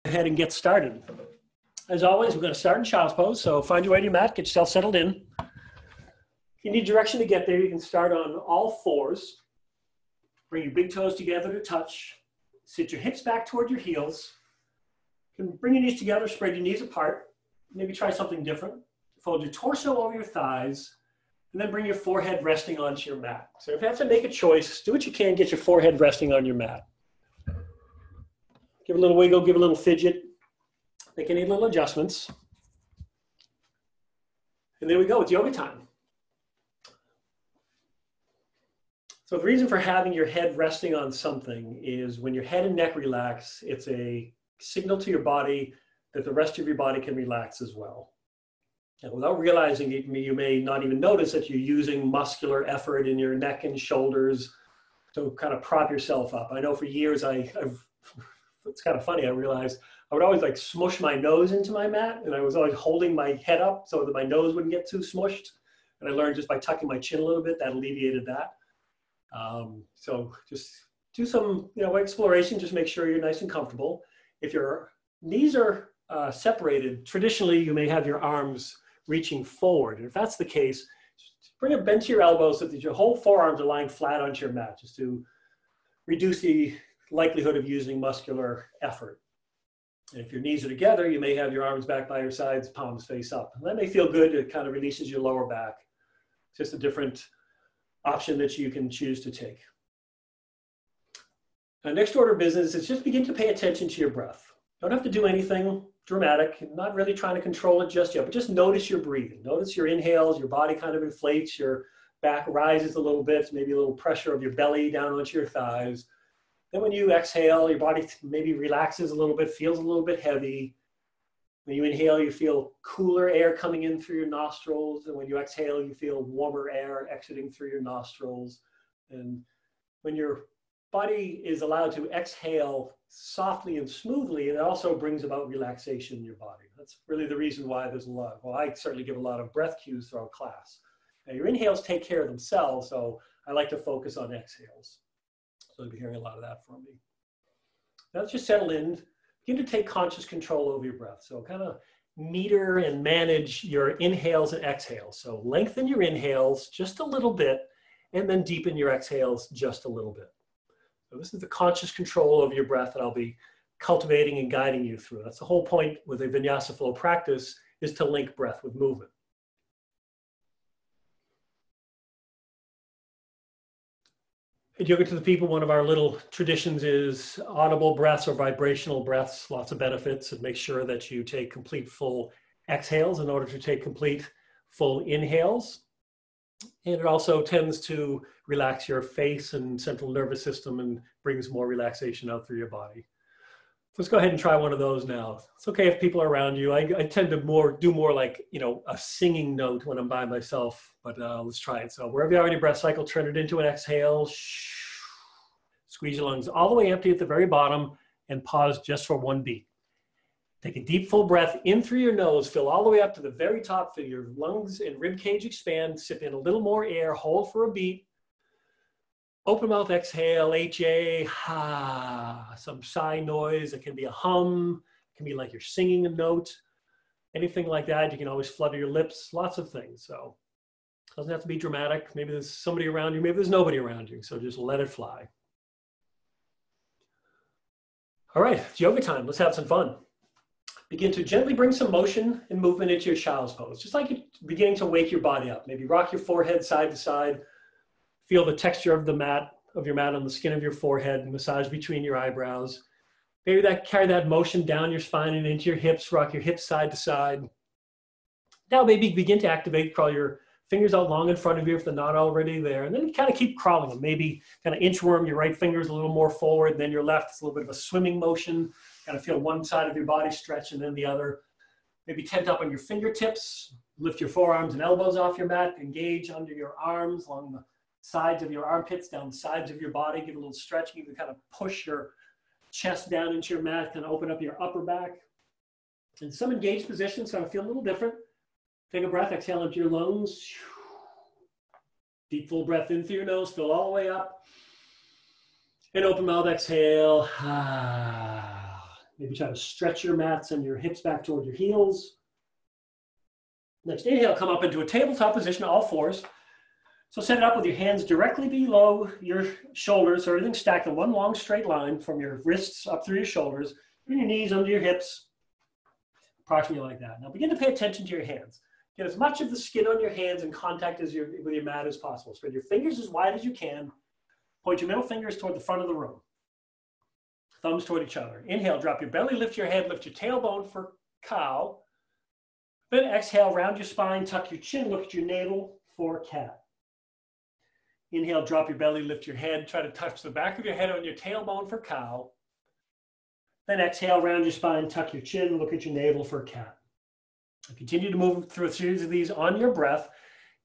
ahead and get started. As always, we're going to start in child's pose. So find your way to your mat, get yourself settled in. If you need direction to get there, you can start on all fours. Bring your big toes together to touch. Sit your hips back toward your heels. You can bring your knees together, spread your knees apart. Maybe try something different. Fold your torso over your thighs, and then bring your forehead resting onto your mat. So if you have to make a choice, do what you can, get your forehead resting on your mat. Give a little wiggle, give a little fidget. Make any little adjustments. And there we go, it's yoga time. So the reason for having your head resting on something is when your head and neck relax, it's a signal to your body that the rest of your body can relax as well. And without realizing it, you may not even notice that you're using muscular effort in your neck and shoulders to kind of prop yourself up. I know for years it's kind of funny, I realized I would always like smush my nose into my mat, and I was always holding my head up so that my nose wouldn't get too smushed. And I learned just by tucking my chin a little bit, that alleviated that. So just do some, exploration, just make sure you're nice and comfortable. If your knees are separated, traditionally you may have your arms reaching forward. And if that's the case, bring a bend to your elbows so that your whole forearms are lying flat onto your mat, just to reduce the likelihood of using muscular effort. And if your knees are together, you may have your arms back by your sides, palms face up. And that may feel good. It kind of releases your lower back. It's just a different option that you can choose to take. Now, next order of business is just begin to pay attention to your breath. Don't have to do anything dramatic. I'm not really trying to control it just yet, but just notice your breathing. Notice your inhales, your body kind of inflates, your back rises a little bit, maybe a little pressure of your belly down onto your thighs. Then when you exhale, your body maybe relaxes a little bit, feels a little bit heavy. When you inhale, you feel cooler air coming in through your nostrils. And when you exhale, you feel warmer air exiting through your nostrils. And when your body is allowed to exhale softly and smoothly, it also brings about relaxation in your body. That's really the reason why there's a lot. Well, I certainly give a lot of breath cues throughout class. Now, your inhales take care of themselves, so I like to focus on exhales. So you'll be hearing a lot of that from me. Now let's just settle in. Begin to take conscious control over your breath. So kind of meter and manage your inhales and exhales. So lengthen your inhales just a little bit, and then deepen your exhales just a little bit. So this is the conscious control over your breath that I'll be cultivating and guiding you through. That's the whole point with a Vinyasa flow practice, is to link breath with movement. At Yoga to the People, one of our little traditions is audible breaths or vibrational breaths, lots of benefits, and make sure that you take complete full exhales in order to take complete full inhales. And it also tends to relax your face and central nervous system and brings more relaxation out through your body. So let's go ahead and try one of those now. It's okay if people are around you. I tend to do more like, a singing note when I'm by myself, but let's try it. So wherever you are in your breath cycle, turn it into an exhale. Squeeze your lungs all the way empty at the very bottom and pause just for one beat. Take a deep, full breath in through your nose, fill all the way up to the very top, feel your lungs and rib cage expand, sip in a little more air, hold for a beat. Open mouth, exhale, H-A, ha, some sigh noise. It can be a hum, it can be like you're singing a note, anything like that. You can always flutter your lips, lots of things. So it doesn't have to be dramatic. Maybe there's somebody around you, maybe there's nobody around you. So just let it fly. All right, it's yoga time. Let's have some fun. Begin to gently bring some motion and movement into your child's pose. Just like you're beginning to wake your body up. Maybe rock your forehead side to side. Feel the texture of your mat on the skin of your forehead, and massage between your eyebrows. Maybe carry that motion down your spine and into your hips. Rock your hips side to side. Now maybe begin to activate. Crawl your fingers out long in front of you if they're not already there. And then you kind of keep crawling them. Maybe kind of inchworm your right fingers a little more forward, and then your left. It's a little bit of a swimming motion. Kind of feel one side of your body stretch and then the other. Maybe tent up on your fingertips. Lift your forearms and elbows off your mat. Engage under your arms along the sides of your armpits, down the sides of your body. Give a little stretch. You can kind of push your chest down into your mat, kind of open up your upper back. In some engaged positions, kind of feel a little different. Take a breath, exhale into your lungs. Deep full breath in through your nose, fill all the way up. And open mouth, exhale. Maybe try to stretch your mats and your hips back toward your heels. Next, inhale, come up into a tabletop position, all fours. So set it up with your hands directly below your shoulders, so everything's stacked in one long straight line from your wrists up through your shoulders, bring your knees under your hips, approximately like that. Now begin to pay attention to your hands. Get as much of the skin on your hands in contact with your mat as possible. Spread your fingers as wide as you can. Point your middle fingers toward the front of the room. Thumbs toward each other. Inhale, drop your belly, lift your head, lift your tailbone for cow. Then exhale, round your spine, tuck your chin, look at your navel for cat. Inhale, drop your belly, lift your head, try to touch the back of your head on your tailbone for cow. Then exhale, round your spine, tuck your chin, look at your navel for cat. Continue to move through a series of these on your breath.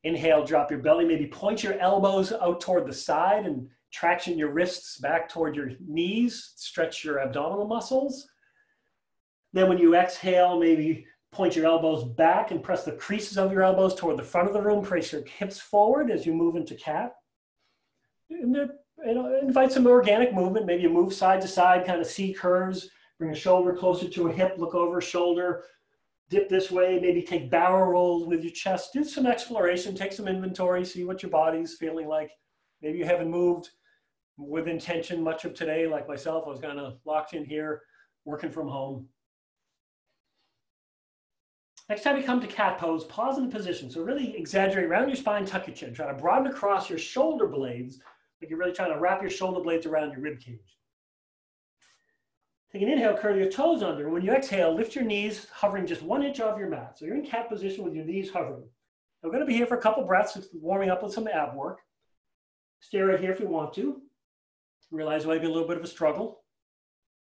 Inhale, drop your belly, maybe point your elbows out toward the side and traction your wrists back toward your knees, stretch your abdominal muscles. Then when you exhale, maybe point your elbows back and press the creases of your elbows toward the front of the room, press your hips forward as you move into cat. And invite some organic movement. Maybe you move side to side, kind of C curves, bring a shoulder closer to a hip, look over a shoulder, dip this way, maybe take barrel rolls with your chest. Do some exploration, take some inventory, see what your body's feeling like. Maybe you haven't moved with intention much of today, like myself. I was kind of locked in here, working from home. Next time you come to cat pose, pause in the position. So really exaggerate, round your spine, tuck your chin. Try to broaden across your shoulder blades, like you're really trying to wrap your shoulder blades around your rib cage. Take an inhale, curl your toes under. When you exhale, lift your knees, hovering just 1 inch off your mat. So you're in cat position with your knees hovering. We're going to be here for a couple breaths, warming up with some ab work. Stay right here if you want to. Realize it might be a little bit of a struggle.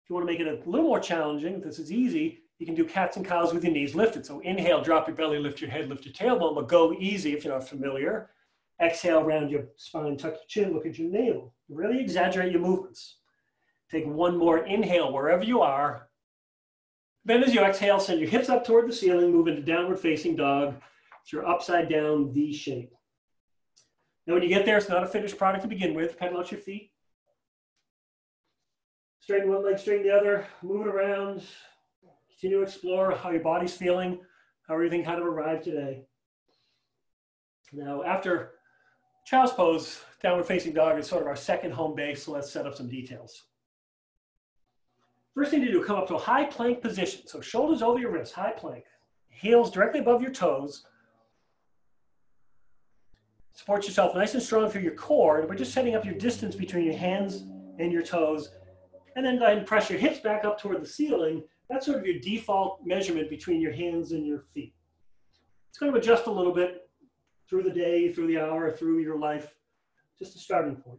If you want to make it a little more challenging, if this is easy, you can do cats and cows with your knees lifted. So inhale, drop your belly, lift your head, lift your tailbone, but go easy if you're not familiar. Exhale, round your spine, tuck your chin, look at your navel. Really exaggerate your movements. Take one more inhale wherever you are. Then as you exhale, send your hips up toward the ceiling, move into downward facing dog. It's your upside down V shape. Now when you get there, it's not a finished product to begin with. Pedal out your feet. Straighten one leg, straighten the other, move it around. Continue to explore how your body's feeling, how everything kind of arrived today. Now after child's pose, downward facing dog is sort of our second home base, so let's set up some details. First thing to do, come up to a high plank position. So shoulders over your wrists, high plank. Heels directly above your toes. Support yourself nice and strong through your core. And we're just setting up your distance between your hands and your toes. And then go ahead and press your hips back up toward the ceiling. That's sort of your default measurement between your hands and your feet. It's going to adjust a little bit through the day, through the hour, through your life. Just a starting point.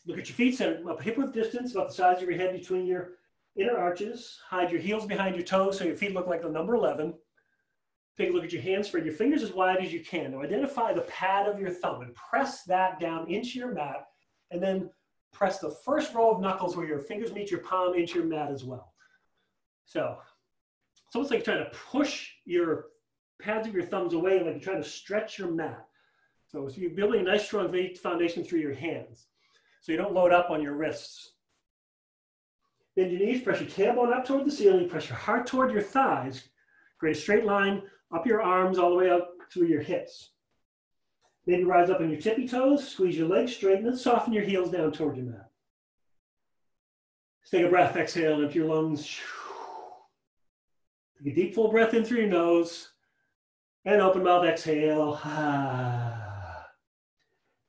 Look at your feet, set up hip width distance, about the size of your head between your inner arches. Hide your heels behind your toes so your feet look like the number 11. Take a look at your hands, spread your fingers as wide as you can. Now identify the pad of your thumb and press that down into your mat, and then press the first row of knuckles where your fingers meet your palm into your mat as well. So it's almost like you're trying to push your pads of your thumbs away, like you're trying to stretch your mat. So you're building a nice strong foundation through your hands, so you don't load up on your wrists. Bend your knees, press your tailbone up toward the ceiling, press your heart toward your thighs, create a straight line up your arms all the way up through your hips. Maybe rise up on your tippy toes, squeeze your legs straight, and then soften your heels down toward your mat. Let's take a breath, exhale into your lungs. Take a deep full breath in through your nose, and open mouth, exhale.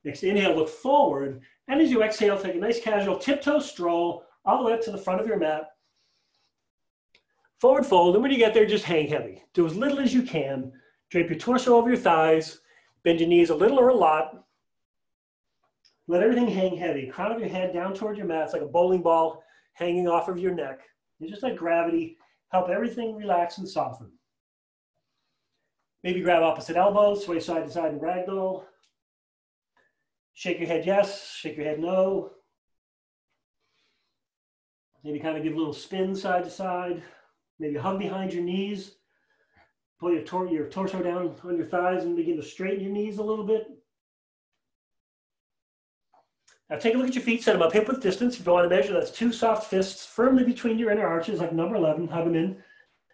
Next, inhale, look forward, and as you exhale, take a nice casual tiptoe stroll all the way up to the front of your mat. Forward fold, and when you get there, just hang heavy. Do as little as you can. Drape your torso over your thighs. Bend your knees a little or a lot. Let everything hang heavy. Crown of your head down toward your mat. It's like a bowling ball hanging off of your neck. You just let gravity help everything relax and soften. Maybe grab opposite elbows, sway side to side and ragdoll. Shake your head yes, shake your head no. Maybe kind of give a little spin side to side. Maybe hug behind your knees. Pull your torso down on your thighs and begin to straighten your knees a little bit. Now take a look at your feet, set them up hip width distance. If you want to measure, that's 2 soft fists firmly between your inner arches, like number 11. Hug them in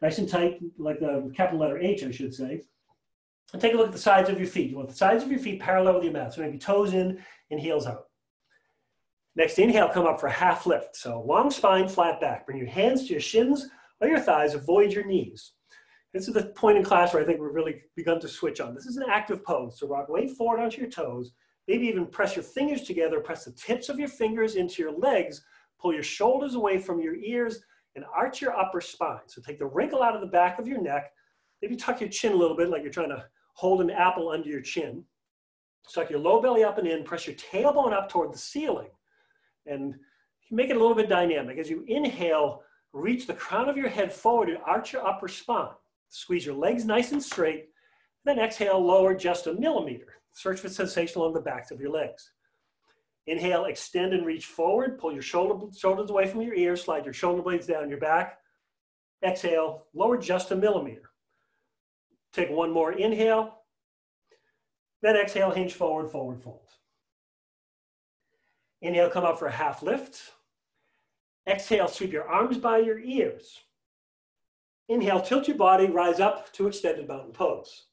nice and tight, like the capital letter H, I should say. And take a look at the sides of your feet. You want the sides of your feet parallel with your mat. So maybe toes in and heels out. Next, inhale, come up for a half lift. So long spine, flat back. Bring your hands to your shins or your thighs. Avoid your knees. This is the point in class where I think we've really begun to switch on. This is an active pose. So rock weight forward onto your toes. Maybe even press your fingers together. Press the tips of your fingers into your legs. Pull your shoulders away from your ears and arch your upper spine. So take the wrinkle out of the back of your neck. Maybe tuck your chin a little bit like you're trying to hold an apple under your chin. Suck your low belly up and in. Press your tailbone up toward the ceiling. And make it a little bit dynamic. As you inhale, reach the crown of your head forward and arch your upper spine. Squeeze your legs nice and straight. Then exhale, lower just a millimeter. Search for sensation along the backs of your legs. Inhale, extend and reach forward. Pull your shoulders away from your ears. Slide your shoulder blades down your back. Exhale, lower just a millimeter. Take one more inhale. Then exhale, hinge forward, forward fold. Inhale, come up for a half lift. Exhale, sweep your arms by your ears. Inhale, tilt your body, rise up to extended mountain pose.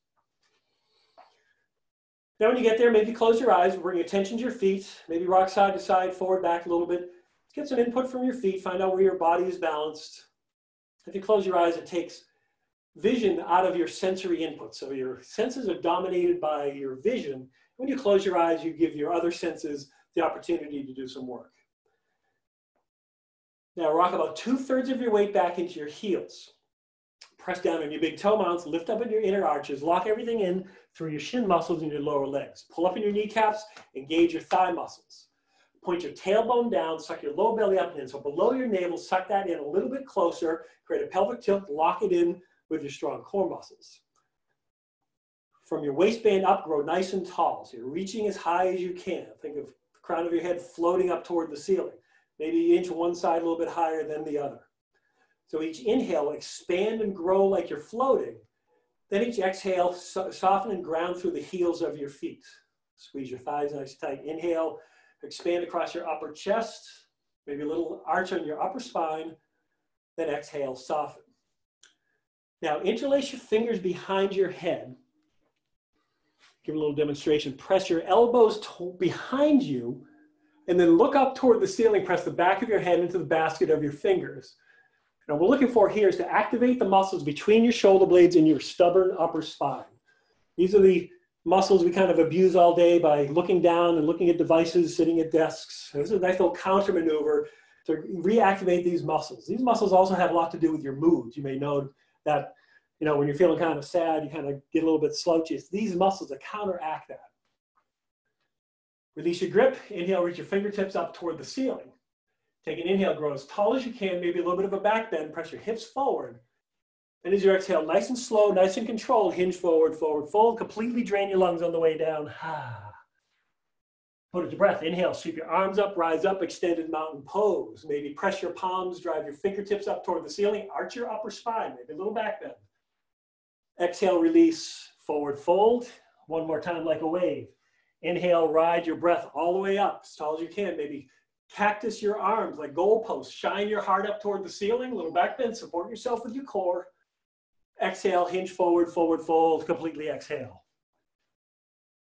Now when you get there, maybe close your eyes, bring your attention to your feet, maybe rock side to side, forward, back a little bit. Let's get some input from your feet, find out where your body is balanced. If you close your eyes, it takes vision out of your sensory input. So your senses are dominated by your vision. When you close your eyes, you give your other senses the opportunity to do some work. Now rock about 2/3 of your weight back into your heels. Press down on your big toe mounts, lift up in your inner arches, lock everything in through your shin muscles and your lower legs. Pull up in your kneecaps, engage your thigh muscles. Point your tailbone down, suck your low belly up and in. So below your navel, suck that in a little bit closer, create a pelvic tilt, lock it in with your strong core muscles. From your waistband up, grow nice and tall. So you're reaching as high as you can. Think of the crown of your head floating up toward the ceiling. Maybe you inch one side a little bit higher than the other. So each inhale, expand and grow like you're floating. Then each exhale, soften and ground through the heels of your feet. Squeeze your thighs nice and tight. Inhale, expand across your upper chest. Maybe a little arch on your upper spine. Then exhale, soften. Now interlace your fingers behind your head. Give a little demonstration. Press your elbows behind you and then look up toward the ceiling. Press the back of your head into the basket of your fingers. Now what we're looking for here is to activate the muscles between your shoulder blades and your stubborn upper spine. These are the muscles we kind of abuse all day by looking down and looking at devices, sitting at desks. This is a nice little counter maneuver to reactivate these muscles. These muscles also have a lot to do with your moods. You may know that, you know, when you're feeling kind of sad, you kind of get a little bit slouchy. It's these muscles that counteract that. Release your grip. Inhale, reach your fingertips up toward the ceiling. Take an inhale, grow as tall as you can, maybe a little bit of a back bend, press your hips forward. And as you exhale, nice and slow, nice and controlled, hinge forward, forward fold, completely drain your lungs on the way down. Put it to breath. Inhale, sweep your arms up, rise up, extended mountain pose. Maybe press your palms, drive your fingertips up toward the ceiling, arch your upper spine, maybe a little back bend. Exhale, release, forward fold. One more time like a wave. Inhale, ride your breath all the way up, as tall as you can, maybe cactus your arms like goalposts. Shine your heart up toward the ceiling, little back bend, support yourself with your core. Exhale, hinge forward, forward fold, completely exhale.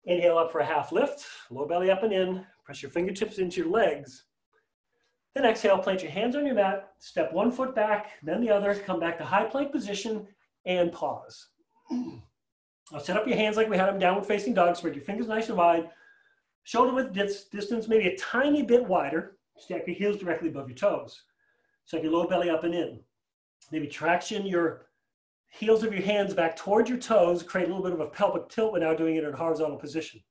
Inhale up for a half lift, low belly up and in. Press your fingertips into your legs. Then exhale, plant your hands on your mat, step one foot back, then the other, come back to high plank position and pause. Now set up your hands like we had them, downward facing dog. Spread your fingers nice and wide. Shoulder width distance maybe a tiny bit wider. Stack your heels directly above your toes. Suck your low belly up and in. Maybe traction your heels of your hands back towards your toes. Create a little bit of a pelvic tilt. We're now doing it in a horizontal position.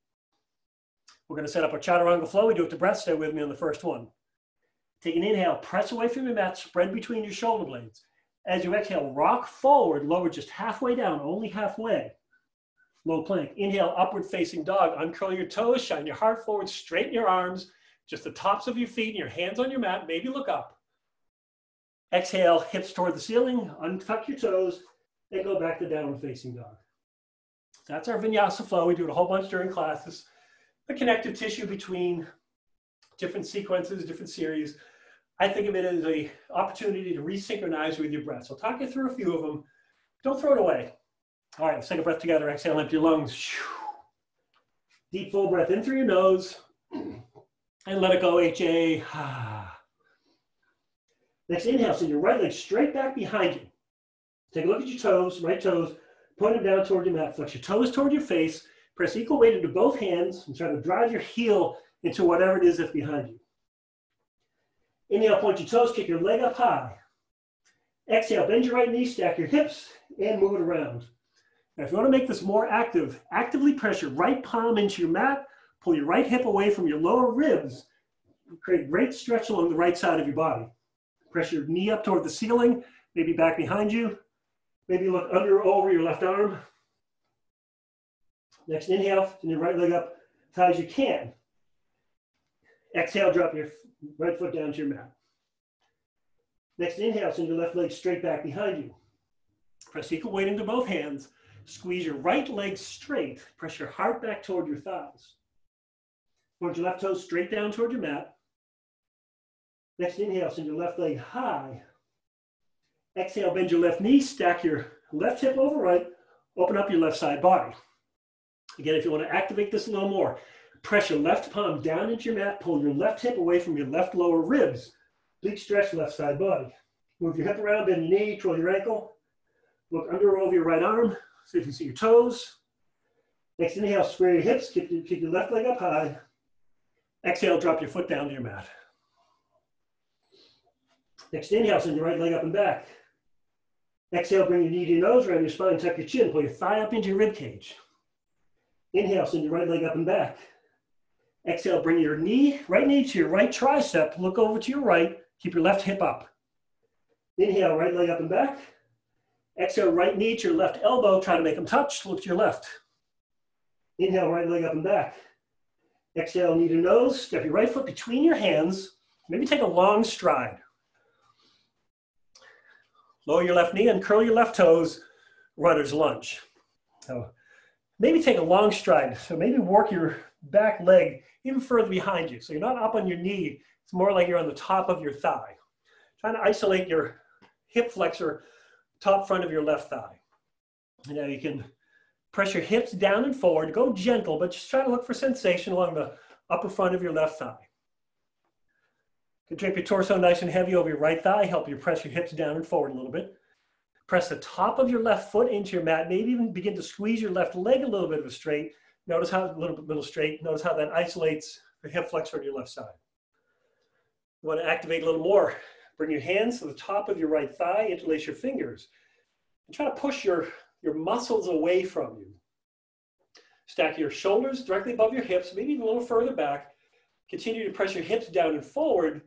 We're going to set up a Chaturanga Flow. We do it to breath. Stay with me on the first one. Take an inhale. Press away from your mat. Spread between your shoulder blades. As you exhale, rock forward. Lower just halfway down, only halfway. Low plank. Inhale, upward facing dog. Uncurl your toes. Shine your heart forward. Straighten your arms. Just the tops of your feet and your hands on your mat. Maybe look up. Exhale, hips toward the ceiling. Untuck your toes. And go back to downward facing dog. That's our Vinyasa flow. We do it a whole bunch during classes. The connective tissue between different sequences, different series. I think of it as an opportunity to resynchronize with your breath. So I'll talk you through a few of them. Don't throw it away. All right, let's take a breath together. Exhale, empty your lungs. Deep, full breath in through your nose. And let it go, HA. Next, inhale, send your right leg straight back behind you. Take a look at your toes, right toes. Point them down toward your mat. Flex your toes toward your face. Press equal weight into both hands and try to drive your heel into whatever it is that's behind you. Inhale, point your toes, kick your leg up high. Exhale, bend your right knee, stack your hips, and move it around. Now, if you want to make this more active, actively press your right palm into your mat, pull your right hip away from your lower ribs, create great stretch along the right side of your body. Press your knee up toward the ceiling, maybe back behind you. Maybe look under or over your left arm. Next, inhale, send your right leg up as high as you can. Exhale, drop your right foot down to your mat. Next, inhale, send your left leg straight back behind you. Press equal weight into both hands. Squeeze your right leg straight. Press your heart back toward your thighs. Point your left toes straight down toward your mat. Next, inhale, send your left leg high. Exhale, bend your left knee, stack your left hip over right, open up your left side body. Again, if you want to activate this a little more, press your left palm down into your mat, pull your left hip away from your left lower ribs. Big stretch, left side body. Move your hip around, bend your knee, twirl your ankle. Look under or over your right arm, see if you see your toes. Next, inhale, square your hips, kick your left leg up high. Exhale, drop your foot down to your mat. Next, inhale, send your right leg up and back. Exhale, bring your knee to your nose, around your spine, tuck your chin, pull your thigh up into your rib cage. Inhale, send your right leg up and back. Exhale, bring your right knee to your right tricep, look over to your right, keep your left hip up. Inhale, right leg up and back. Exhale, right knee to your left elbow, try to make them touch, look to your left. Inhale, right leg up and back. Exhale, knee to nose, step your right foot between your hands, maybe take a long stride. Lower your left knee and curl your left toes, runner's lunge. So maybe take a long stride. So maybe work your back leg even further behind you. So you're not up on your knee. It's more like you're on the top of your thigh. Trying to isolate your hip flexor, top front of your left thigh. Now you can press your hips down and forward. Go gentle, but just try to look for sensation along the upper front of your left thigh. You can drape your torso nice and heavy over your right thigh. Help you press your hips down and forward a little bit. Press the top of your left foot into your mat. Maybe even begin to squeeze your left leg a little bit of a straight. Notice how a little straight. Notice how that isolates the hip flexor on your left side. You want to activate a little more. Bring your hands to the top of your right thigh. Interlace your fingers. And try to push your muscles away from you. Stack your shoulders directly above your hips, maybe even a little further back. Continue to press your hips down and forward.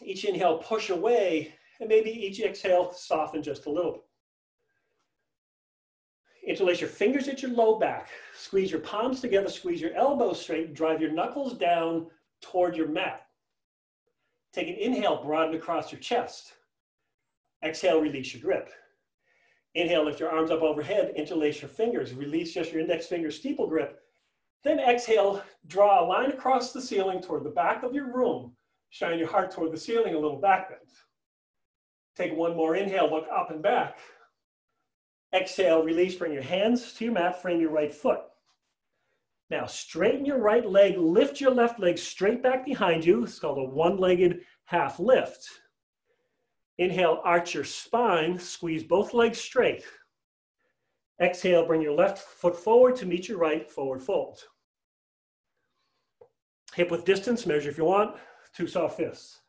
Each inhale, push away, and maybe each exhale, soften just a little bit. Interlace your fingers at your low back. Squeeze your palms together, squeeze your elbows straight, drive your knuckles down toward your mat. Take an inhale, broaden across your chest. Exhale, release your grip. Inhale, lift your arms up overhead, interlace your fingers, release just your index finger steeple grip. Then exhale, draw a line across the ceiling toward the back of your room. Shine your heart toward the ceiling, a little back bend. Take one more inhale, look up and back. Exhale, release, bring your hands to your mat, frame your right foot. Now straighten your right leg, lift your left leg straight back behind you. It's called a one-legged half lift. Inhale, arch your spine, squeeze both legs straight. Exhale, bring your left foot forward to meet your right, forward fold. Hip width distance, measure if you want, 2 soft fists.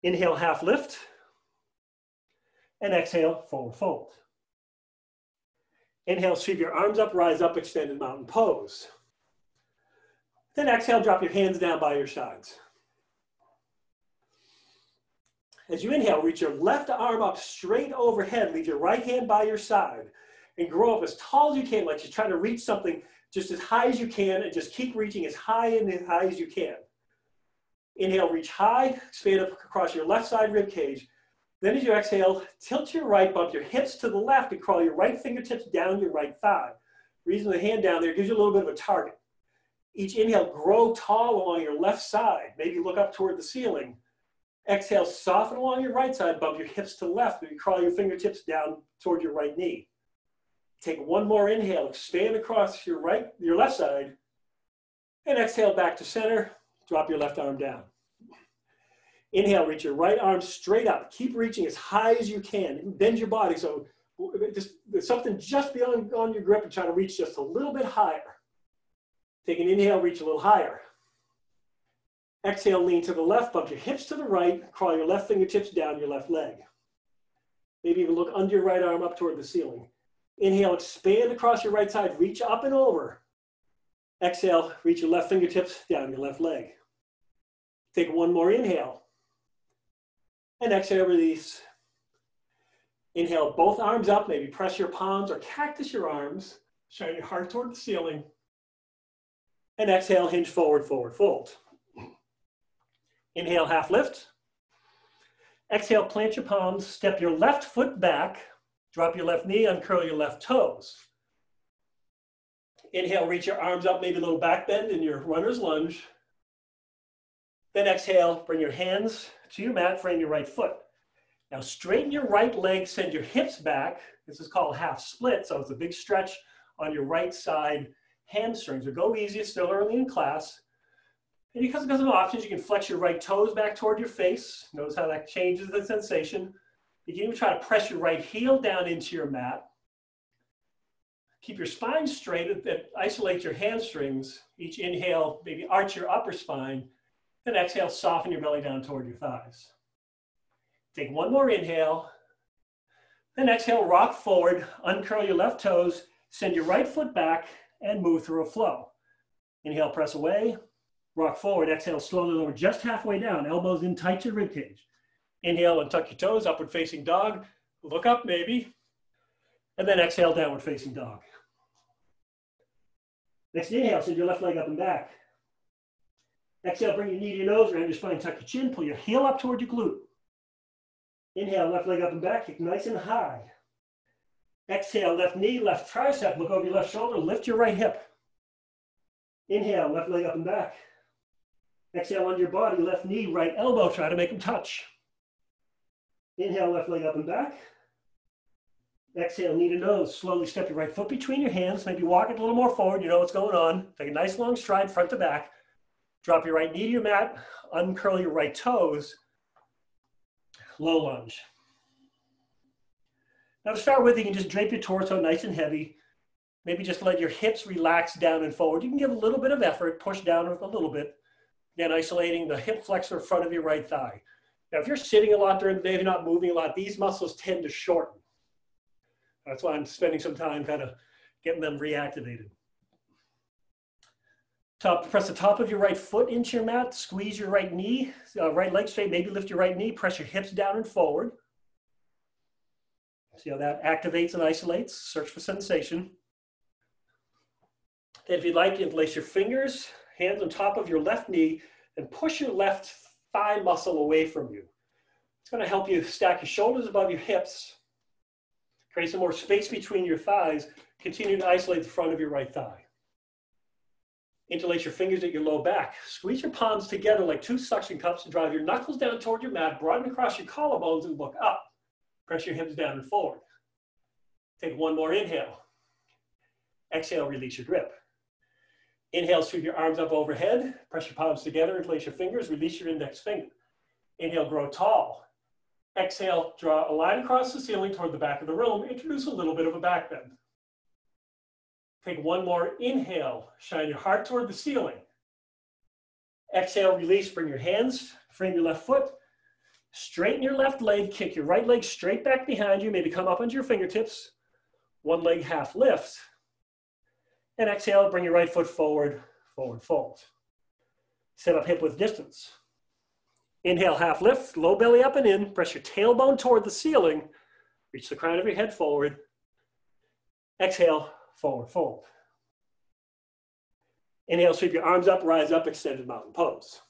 Inhale, half lift. And exhale, forward fold. Inhale, sweep your arms up, rise up, extended mountain pose. Then exhale, drop your hands down by your sides. As you inhale, reach your left arm up straight overhead, leave your right hand by your side, and grow up as tall as you can, like you're trying to reach something just as high as you can, and just keep reaching as high and as high as you can. Inhale, reach high, expand up across your left side rib cage. Then as you exhale, tilt your right, bump your hips to the left, and crawl your right fingertips down your right thigh. Reason the hand down there gives you a little bit of a target. Each inhale, grow tall along your left side. Maybe look up toward the ceiling. Exhale, soften along your right side, bump your hips to the left. Maybe crawl your fingertips down toward your right knee. Take one more inhale, expand across your left side, and exhale back to center. Drop your left arm down. Inhale, reach your right arm straight up. Keep reaching as high as you can. Bend your body so there's something just beyond your grip and try to reach just a little bit higher. Take an inhale, reach a little higher. Exhale, lean to the left, bump your hips to the right, crawl your left fingertips down your left leg. Maybe even look under your right arm up toward the ceiling. Inhale, expand across your right side, reach up and over. Exhale, reach your left fingertips down your left leg. Take one more inhale. And exhale, release. Inhale, both arms up, maybe press your palms or cactus your arms. Shine your heart toward the ceiling. And exhale, hinge forward, forward fold. Inhale, half lift. Exhale, plant your palms, step your left foot back, drop your left knee, uncurl your left toes. Inhale, reach your arms up, maybe a little back bend in your runner's lunge. Then exhale, bring your hands to your mat, frame your right foot. Now straighten your right leg, send your hips back. This is called half split, so it's a big stretch on your right side hamstrings. So go easy, it's still early in class. And because of options, you can flex your right toes back toward your face. Notice how that changes the sensation. You can even try to press your right heel down into your mat. Keep your spine straight, isolate your hamstrings. Each inhale, maybe arch your upper spine. Then exhale, soften your belly down toward your thighs. Take one more inhale. Then exhale, rock forward, uncurl your left toes, send your right foot back, and move through a flow. Inhale, press away. Rock forward, exhale, slowly lower just halfway down, elbows in tight to rib cage. Inhale and tuck your toes, upward facing dog. Look up maybe. And then exhale, downward facing dog. Next inhale, send your left leg up and back. Exhale, bring your knee to your nose, around your spine, tuck your chin, pull your heel up toward your glute. Inhale, left leg up and back, kick nice and high. Exhale, left knee, left tricep, look over your left shoulder, lift your right hip. Inhale, left leg up and back. Exhale, under your body, left knee, right elbow, try to make them touch. Inhale, left leg up and back. Exhale, knee to nose, slowly step your right foot between your hands, maybe walk it a little more forward, you know what's going on. Take a nice long stride, front to back. Drop your right knee to your mat, uncurl your right toes, low lunge. Now to start with, you can just drape your torso nice and heavy. Maybe just let your hips relax down and forward. You can give a little bit of effort, push down with a little bit. Again, isolating the hip flexor front of your right thigh. Now, if you're sitting a lot during the day, if you're not moving a lot, these muscles tend to shorten. That's why I'm spending some time kind of getting them reactivated. Press the top of your right foot into your mat, squeeze your right knee, right leg straight, maybe lift your right knee, press your hips down and forward. See how that activates and isolates, search for sensation. Then if you'd like, interlace your fingers, hands on top of your left knee, and push your left thigh muscle away from you. It's going to help you stack your shoulders above your hips, create some more space between your thighs, continue to isolate the front of your right thigh. Interlace your fingers at your low back. Squeeze your palms together like two suction cups and drive your knuckles down toward your mat, broaden across your collarbones and look up. Press your hips down and forward. Take one more inhale. Exhale, release your grip. Inhale, sweep your arms up overhead. Press your palms together, interlace your fingers, release your index finger. Inhale, grow tall. Exhale, draw a line across the ceiling toward the back of the room. Introduce a little bit of a back bend. Take one more inhale, shine your heart toward the ceiling. Exhale, release, bring your hands, frame your left foot, straighten your left leg, kick your right leg straight back behind you, maybe come up onto your fingertips. One leg half lift. And exhale, bring your right foot forward, forward fold. Set up hip width distance. Inhale, half lift, low belly up and in, press your tailbone toward the ceiling, reach the crown of your head forward. Exhale, forward fold. Inhale, sweep your arms up, rise up, extended mountain pose.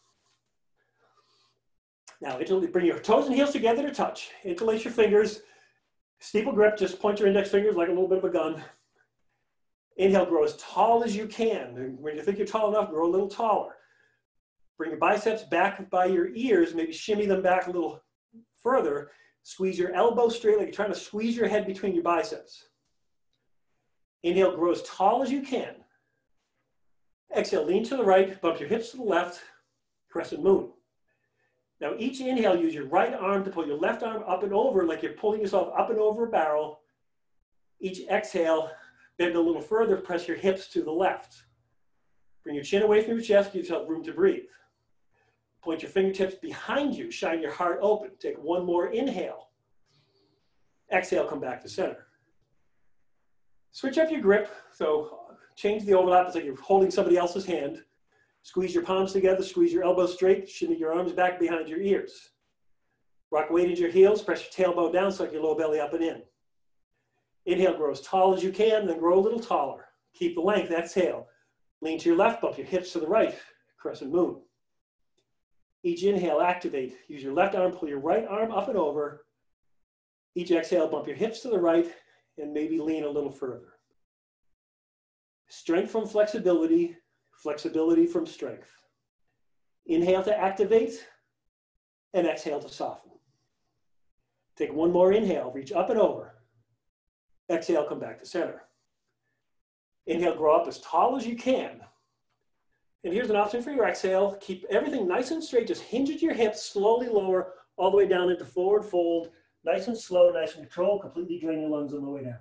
Now, bring your toes and heels together to touch. Interlace your fingers, steeple grip, just point your index fingers like a little bit of a gun. Inhale, grow as tall as you can. And when you think you're tall enough, grow a little taller. Bring your biceps back by your ears, maybe shimmy them back a little further. Squeeze your elbows straight, like you're trying to squeeze your head between your biceps. Inhale, grow as tall as you can. Exhale, lean to the right, bump your hips to the left, Crescent Moon. Now each inhale, use your right arm to pull your left arm up and over, like you're pulling yourself up and over a barrel. Each exhale, bend a little further, press your hips to the left. Bring your chin away from your chest, give yourself room to breathe. Point your fingertips behind you, shine your heart open. Take one more inhale. Exhale, come back to center. Switch up your grip, so change the overlap. It's like you're holding somebody else's hand. Squeeze your palms together, squeeze your elbows straight, shimmy your arms back behind your ears. Rock weight into your heels, press your tailbone down, suck your low belly up and in. Inhale, grow as tall as you can, then grow a little taller. Keep the length, exhale. Lean to your left, bump your hips to the right, Crescent Moon. Each inhale, activate. Use your left arm, pull your right arm up and over. Each exhale, bump your hips to the right and maybe lean a little further. Strength from flexibility, flexibility from strength. Inhale to activate and exhale to soften. Take one more inhale, reach up and over. Exhale, come back to center. Inhale, grow up as tall as you can. And here's an option for your exhale. Keep everything nice and straight. Just hinge at your hips, slowly lower all the way down into forward fold. Nice and slow, nice and controlled. Completely drain your lungs on the way down.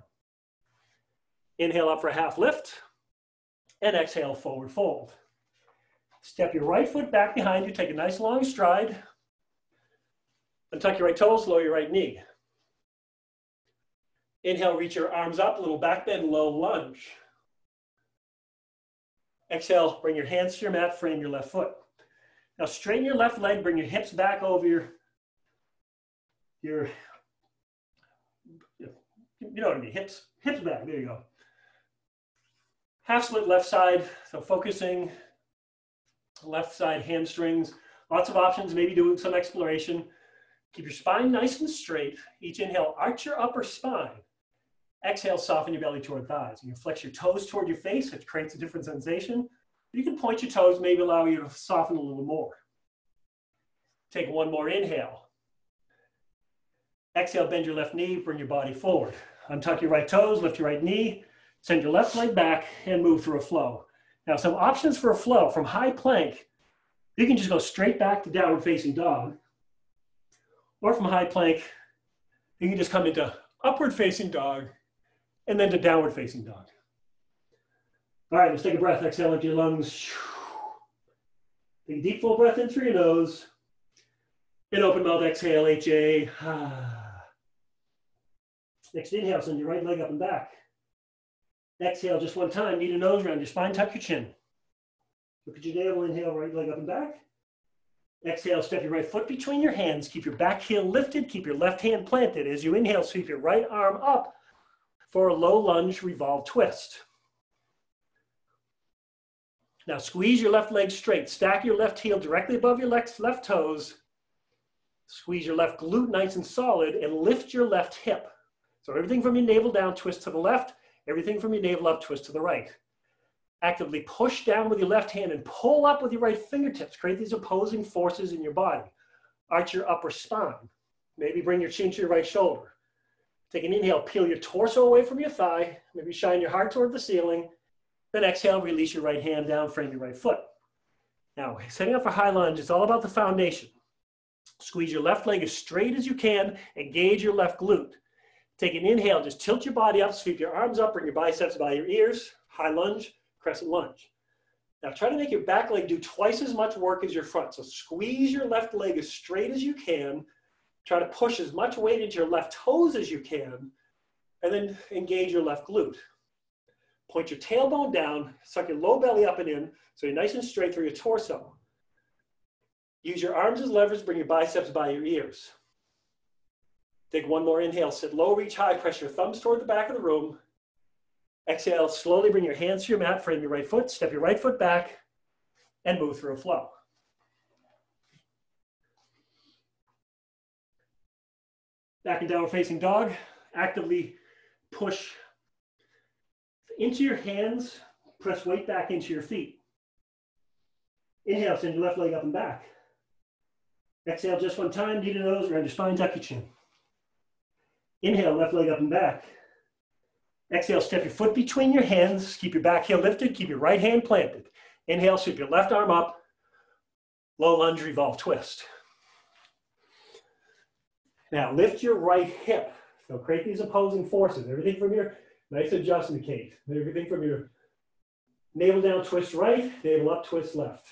Inhale up for a half lift. And exhale, forward fold. Step your right foot back behind you. Take a nice long stride. Untuck your right toes, lower your right knee. Inhale, reach your arms up, little back bend, low lunge. Exhale, bring your hands to your mat, frame your left foot. Now straighten your left leg, bring your hips back over your you know what I mean, hips back, there you go. Half split left side, so focusing left side hamstrings. Lots of options, maybe doing some exploration. Keep your spine nice and straight. Each inhale, arch your upper spine. Exhale, soften your belly toward thighs. You can flex your toes toward your face, which creates a different sensation. You can point your toes, maybe allow you to soften a little more. Take one more inhale. Exhale, bend your left knee, bring your body forward. Untuck your right toes, lift your right knee, send your left leg back, and move through a flow. Now, some options for a flow. From high plank, you can just go straight back to downward facing dog. Or from high plank, you can just come into upward facing dog, and then to downward facing dog. All right, let's take a breath. Exhale into your lungs. Take a deep full breath in through your nose. And open mouth, exhale, HA. Next inhale, send your right leg up and back. Exhale just one time, knee to nose round your spine, tuck your chin. Look at your navel, inhale, right leg up and back. Exhale, step your right foot between your hands. Keep your back heel lifted, keep your left hand planted. As you inhale, sweep your right arm up for a low lunge revolve twist. Now squeeze your left leg straight. Stack your left heel directly above your left toes. Squeeze your left glute nice and solid and lift your left hip. So everything from your navel down, twist to the left. Everything from your navel up, twist to the right. Actively push down with your left hand and pull up with your right fingertips. Create these opposing forces in your body. Arch your upper spine. Maybe bring your chin to your right shoulder. Take an inhale, peel your torso away from your thigh. Maybe shine your heart toward the ceiling. Then exhale, release your right hand down, frame your right foot. Now, setting up for high lunge, it's all about the foundation. Squeeze your left leg as straight as you can. Engage your left glute. Take an inhale, just tilt your body up, sweep your arms up, bring your biceps by your ears. High lunge, crescent lunge. Now try to make your back leg do twice as much work as your front. So squeeze your left leg as straight as you can. Try to push as much weight into your left toes as you can. And then engage your left glute. Point your tailbone down, suck your low belly up and in, so you're nice and straight through your torso. Use your arms as levers, bring your biceps by your ears. Take one more inhale, sit low, reach high, press your thumbs toward the back of the room. Exhale, slowly bring your hands to your mat, frame your right foot, step your right foot back, and move through a flow. Back in downward facing dog, actively push into your hands, press weight back into your feet. Inhale, send your left leg up and back. Exhale just one time, knee to nose, around your spine, tuck your chin. Inhale, left leg up and back. Exhale, step your foot between your hands, keep your back heel lifted, keep your right hand planted. Inhale, sweep your left arm up, low lunge, revolve, twist. Now lift your right hip. So create these opposing forces. Everything from your nice adjustment, Kate. Everything from your navel down, twist right, navel up, twist left.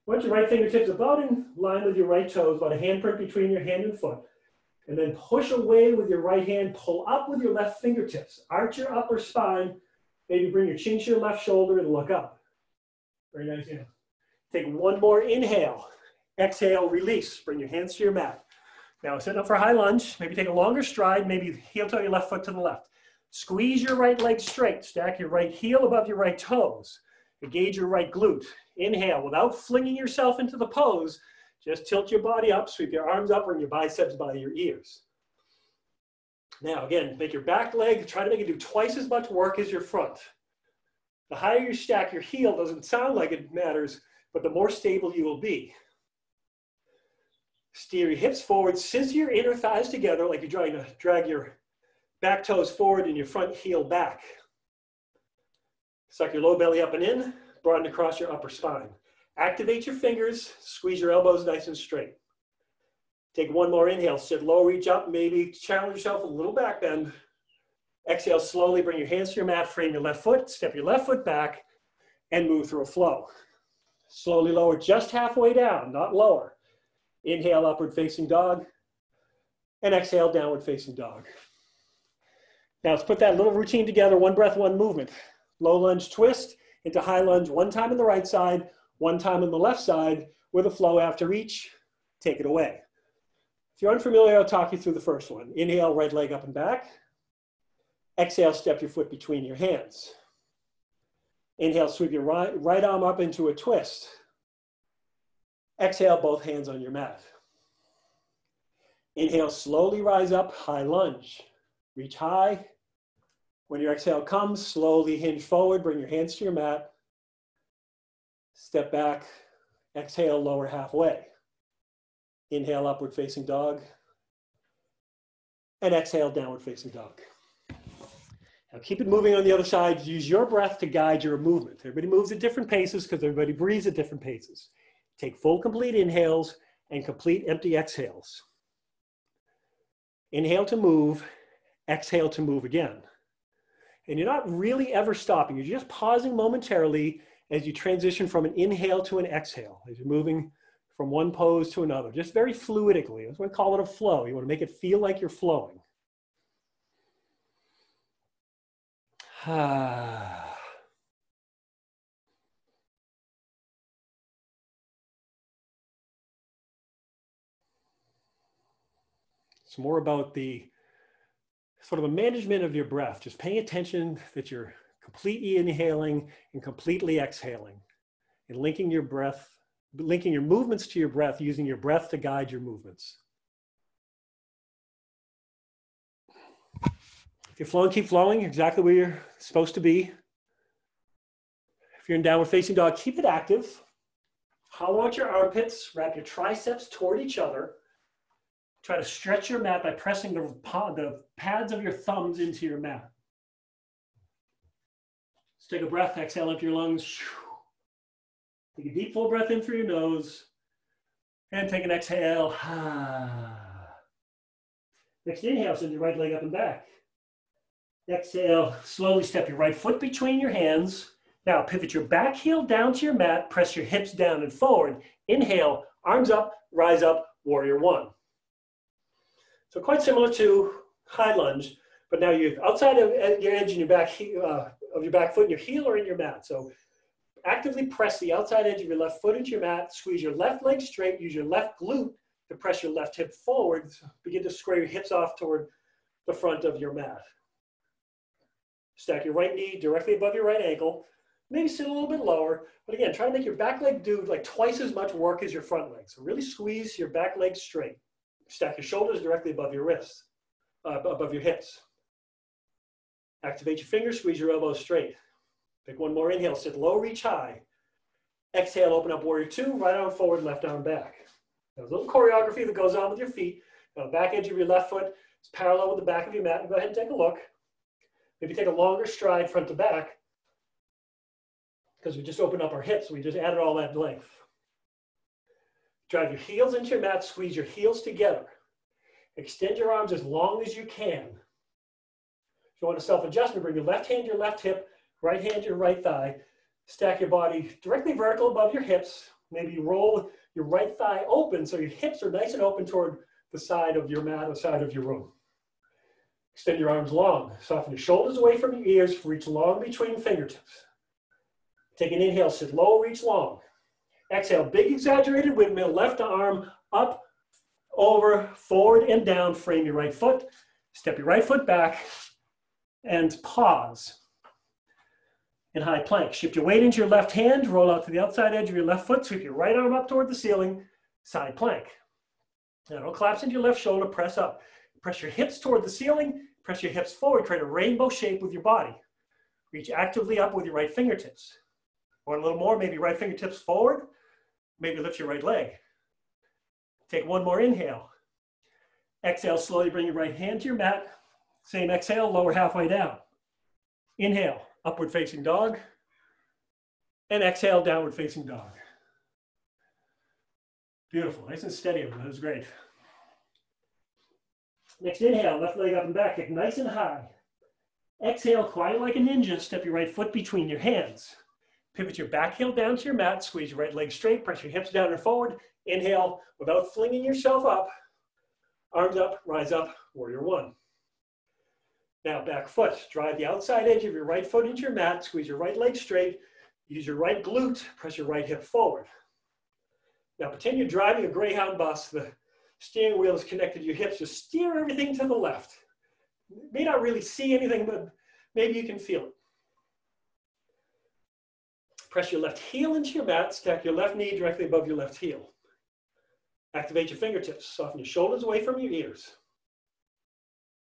Want your right fingertips about in line with your right toes, about a handprint between your hand and foot. And then push away with your right hand, pull up with your left fingertips. Arch your upper spine, maybe bring your chin to your left shoulder and look up. Very nice, yeah. Take one more inhale. Exhale, release. Bring your hands to your mat. Now sitting up for high lunge, maybe take a longer stride, maybe heel toe your left foot to the left. Squeeze your right leg straight, stack your right heel above your right toes. Engage your right glute. Inhale, without flinging yourself into the pose, just tilt your body up, sweep your arms up, bring your biceps by your ears. Now again, make your back leg, try to make it do twice as much work as your front. The higher you stack your heel, doesn't sound like it matters, but the more stable you will be. Steer your hips forward, scissor your inner thighs together like you're trying to drag your back toes forward and your front heel back. Suck your low belly up and in, broaden across your upper spine. Activate your fingers, squeeze your elbows nice and straight. Take one more inhale, sit low, reach up, maybe challenge yourself a little back bend. Exhale slowly, bring your hands to your mat, frame your left foot, step your left foot back, and move through a flow. Slowly lower just halfway down, not lower. Inhale, upward facing dog, and exhale, downward facing dog. Now let's put that little routine together, one breath, one movement. Low lunge twist into high lunge, one time on the right side, one time on the left side, with a flow after each. Take it away. If you're unfamiliar, I'll talk you through the first one. Inhale, right leg up and back. Exhale, step your foot between your hands. Inhale, sweep your right arm up into a twist. Exhale, both hands on your mat. Inhale, slowly rise up, high lunge. Reach high. When your exhale comes, slowly hinge forward, bring your hands to your mat. Step back, exhale, lower halfway. Inhale, upward facing dog. And exhale, downward facing dog. Now keep it moving on the other side. Use your breath to guide your movement. Everybody moves at different paces because everybody breathes at different paces. Take full, complete inhales and complete empty exhales. Inhale to move, exhale to move again. And you're not really ever stopping. You're just pausing momentarily as you transition from an inhale to an exhale, as you're moving from one pose to another, just very fluidically. That's why I call it a flow. You want to make it feel like you're flowing. It's more about the sort of a management of your breath, just paying attention that you're completely inhaling and completely exhaling, and linking your breath, linking your movements to your breath, using your breath to guide your movements. If you're flowing, keep flowing exactly where you're supposed to be. If you're in downward facing dog, keep it active. Hollow out your armpits, wrap your triceps toward each other. Try to stretch your mat by pressing the pads of your thumbs into your mat. Let's take a breath, exhale up your lungs. Take a deep full breath in through your nose. And take an exhale. Next inhale, send your right leg up and back. Exhale, slowly step your right foot between your hands. Now pivot your back heel down to your mat, press your hips down and forward. Inhale, arms up, rise up, warrior one. So quite similar to high lunge, but now you're outside of your edge and your back of your back foot, and your heel are in your mat. So actively press the outside edge of your left foot into your mat, squeeze your left leg straight, use your left glute to press your left hip forward. Begin to square your hips off toward the front of your mat. Stack your right knee directly above your right ankle. Maybe sit a little bit lower, but again, try to make your back leg do like twice as much work as your front leg. So really squeeze your back leg straight. Stack your shoulders directly above your wrists, above your hips. Activate your fingers, squeeze your elbows straight. Take one more inhale, sit low, reach high. Exhale, open up warrior two, right arm forward, left arm back. There's a little choreography that goes on with your feet. Now, the back edge of your left foot is parallel with the back of your mat. Go ahead and take a look. Maybe take a longer stride front to back because we just opened up our hips. We just added all that length. Drive your heels into your mat, squeeze your heels together. Extend your arms as long as you can. If you want a self-adjustment, bring your left hand to your left hip, right hand to your right thigh. Stack your body directly vertical above your hips. Maybe you roll your right thigh open so your hips are nice and open toward the side of your mat or side of your room. Extend your arms long. Soften your shoulders away from your ears. Reach long between fingertips. Take an inhale, sit low, reach long. Exhale, big exaggerated windmill, left arm up, over, forward, and down. Frame your right foot. Step your right foot back and pause. In high plank, shift your weight into your left hand, roll out to the outside edge of your left foot, sweep your right arm up toward the ceiling, side plank. Now don't collapse into your left shoulder, press up. Press your hips toward the ceiling, press your hips forward, create a rainbow shape with your body. Reach actively up with your right fingertips. Or a little more, maybe right fingertips forward, maybe lift your right leg. Take one more inhale. Exhale, slowly bring your right hand to your mat. Same exhale, lower halfway down. Inhale. Upward facing dog, and exhale, downward facing dog. Beautiful, nice and steady, everyone. That was great. Next inhale, left leg up and back, kick nice and high. Exhale, quiet like a ninja, step your right foot between your hands. Pivot your back heel down to your mat, squeeze your right leg straight, press your hips down and forward. Inhale, without flinging yourself up. Arms up, rise up, warrior one. Now back foot, drive the outside edge of your right foot into your mat, squeeze your right leg straight, use your right glute, press your right hip forward. Now pretend you're driving a Greyhound bus, the steering wheel is connected to your hips, just steer everything to the left. You may not really see anything, but maybe you can feel it. Press your left heel into your mat, stack your left knee directly above your left heel. Activate your fingertips, soften your shoulders away from your ears.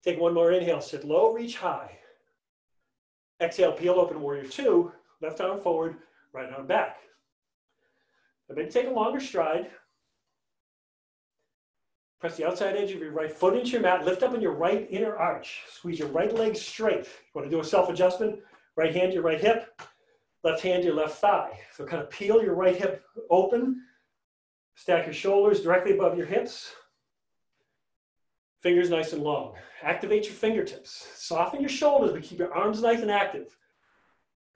Take one more inhale, sit low, reach high. Exhale, peel open, warrior two, left arm forward, right arm back. Now maybe take a longer stride. Press the outside edge of your right foot into your mat, lift up in your right inner arch. Squeeze your right leg straight. You want to do a self-adjustment? Right hand to your right hip, left hand to your left thigh. So kind of peel your right hip open, stack your shoulders directly above your hips. Fingers nice and long. Activate your fingertips. Soften your shoulders, but keep your arms nice and active.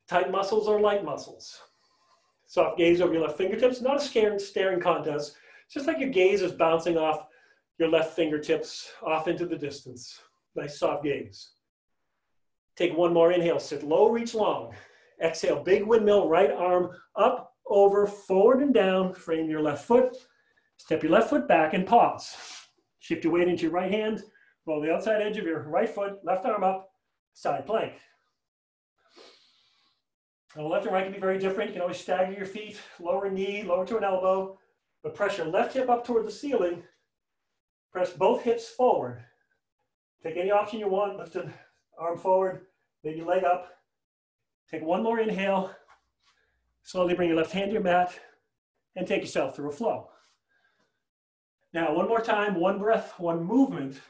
Tight muscles or light muscles. Soft gaze over your left fingertips. Not a staring contest. It's just like your gaze is bouncing off your left fingertips off into the distance. Nice soft gaze. Take one more inhale. Sit low, reach long. Exhale, big windmill, right arm up, over, forward and down. Frame your left foot. Step your left foot back and pause. Shift your weight into your right hand, roll the outside edge of your right foot, left arm up, side plank. Now, left and right can be very different. You can always stagger your feet, lower knee, lower to an elbow, but press your left hip up toward the ceiling. Press both hips forward. Take any option you want, lift an arm forward, maybe leg up. Take one more inhale. Slowly bring your left hand to your mat and take yourself through a flow. Now, one more time, one breath, one movement.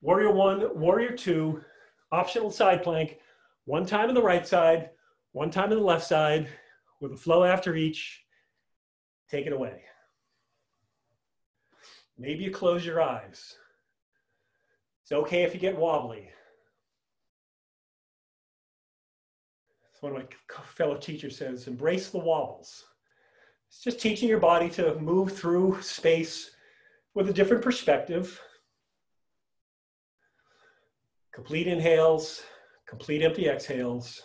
Warrior one, warrior two, optional side plank. One time on the right side, one time on the left side, with a flow after each. Take it away. Maybe you close your eyes. It's okay if you get wobbly. As one of my fellow teachers says, embrace the wobbles. It's just teaching your body to move through space with a different perspective. Complete inhales, complete empty exhales.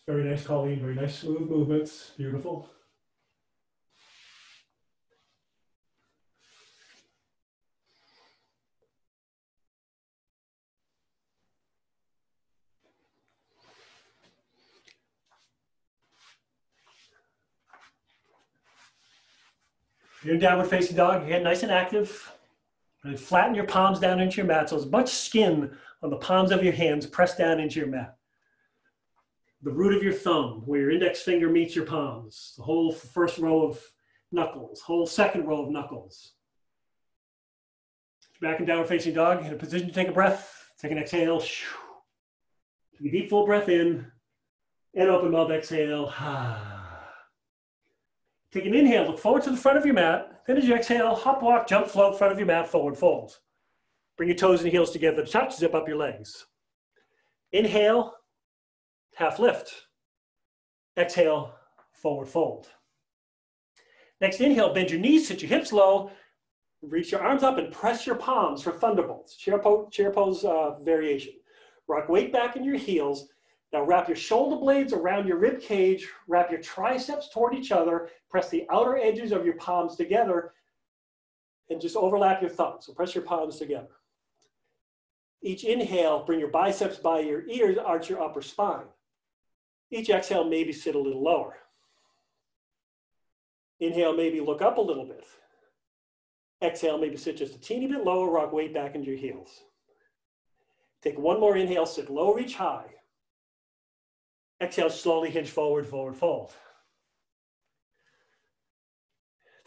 Very nice, Colleen. Very nice, smooth movements. Beautiful. You're in downward facing dog. Your head nice and active. And flatten your palms down into your mat. So as much skin on the palms of your hands pressed down into your mat. The root of your thumb, where your index finger meets your palms. The whole first row of knuckles. Whole second row of knuckles. Back in downward facing dog. In a position to take a breath. Take an exhale. Take a deep full breath in. And open mouth exhale. Take an inhale, look forward to the front of your mat. Then as you exhale, hop, walk, jump, float, front of your mat, forward fold. Bring your toes and heels together to touch, zip up your legs. Inhale, half lift. Exhale, forward fold. Next inhale, bend your knees, sit your hips low, reach your arms up and press your palms for thunderbolts. Chair pose variation. Rock weight back in your heels. Now wrap your shoulder blades around your rib cage, wrap your triceps toward each other, press the outer edges of your palms together, and just overlap your thumbs. So press your palms together. Each inhale, bring your biceps by your ears, arch your upper spine. Each exhale, maybe sit a little lower. Inhale, maybe look up a little bit. Exhale, maybe sit just a teeny bit lower, rock weight back into your heels. Take one more inhale, sit low, reach high. Exhale, slowly hinge forward, forward fold.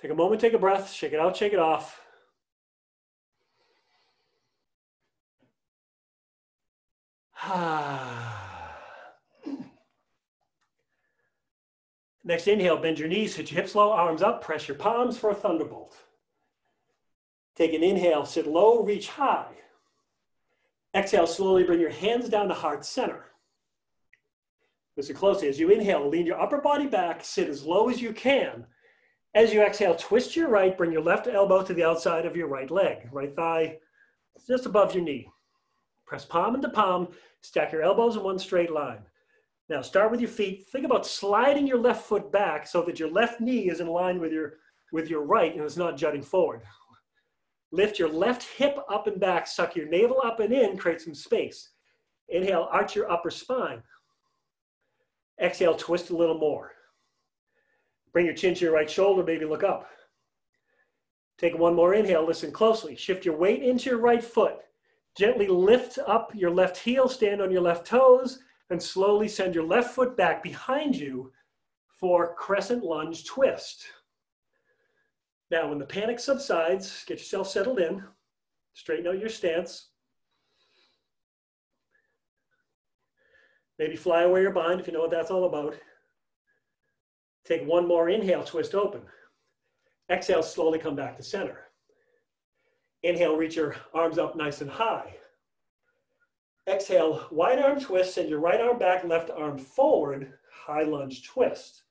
Take a moment, take a breath, shake it out, shake it off. Next inhale, bend your knees, hit your hips low, arms up, press your palms for a thunderbolt. Take an inhale, sit low, reach high. Exhale, slowly bring your hands down to heart center. Listen closely. As you inhale, lean your upper body back, sit as low as you can. As you exhale, twist your right, bring your left elbow to the outside of your right leg. Right thigh just above your knee. Press palm into palm, stack your elbows in one straight line. Now start with your feet. Think about sliding your left foot back so that your left knee is in line with your right and it's not jutting forward. Lift your left hip up and back, suck your navel up and in, create some space. Inhale, arch your upper spine. Exhale, twist a little more. Bring your chin to your right shoulder, maybe look up. Take one more inhale, listen closely. Shift your weight into your right foot. Gently lift up your left heel, stand on your left toes, and slowly send your left foot back behind you for crescent lunge twist. Now, when the panic subsides, get yourself settled in, straighten out your stance. Maybe fly away your bind if you know what that's all about. Take one more inhale, twist open. Exhale, slowly come back to center. Inhale, reach your arms up nice and high. Exhale, wide arm twist, send your right arm back, left arm forward, high lunge twist.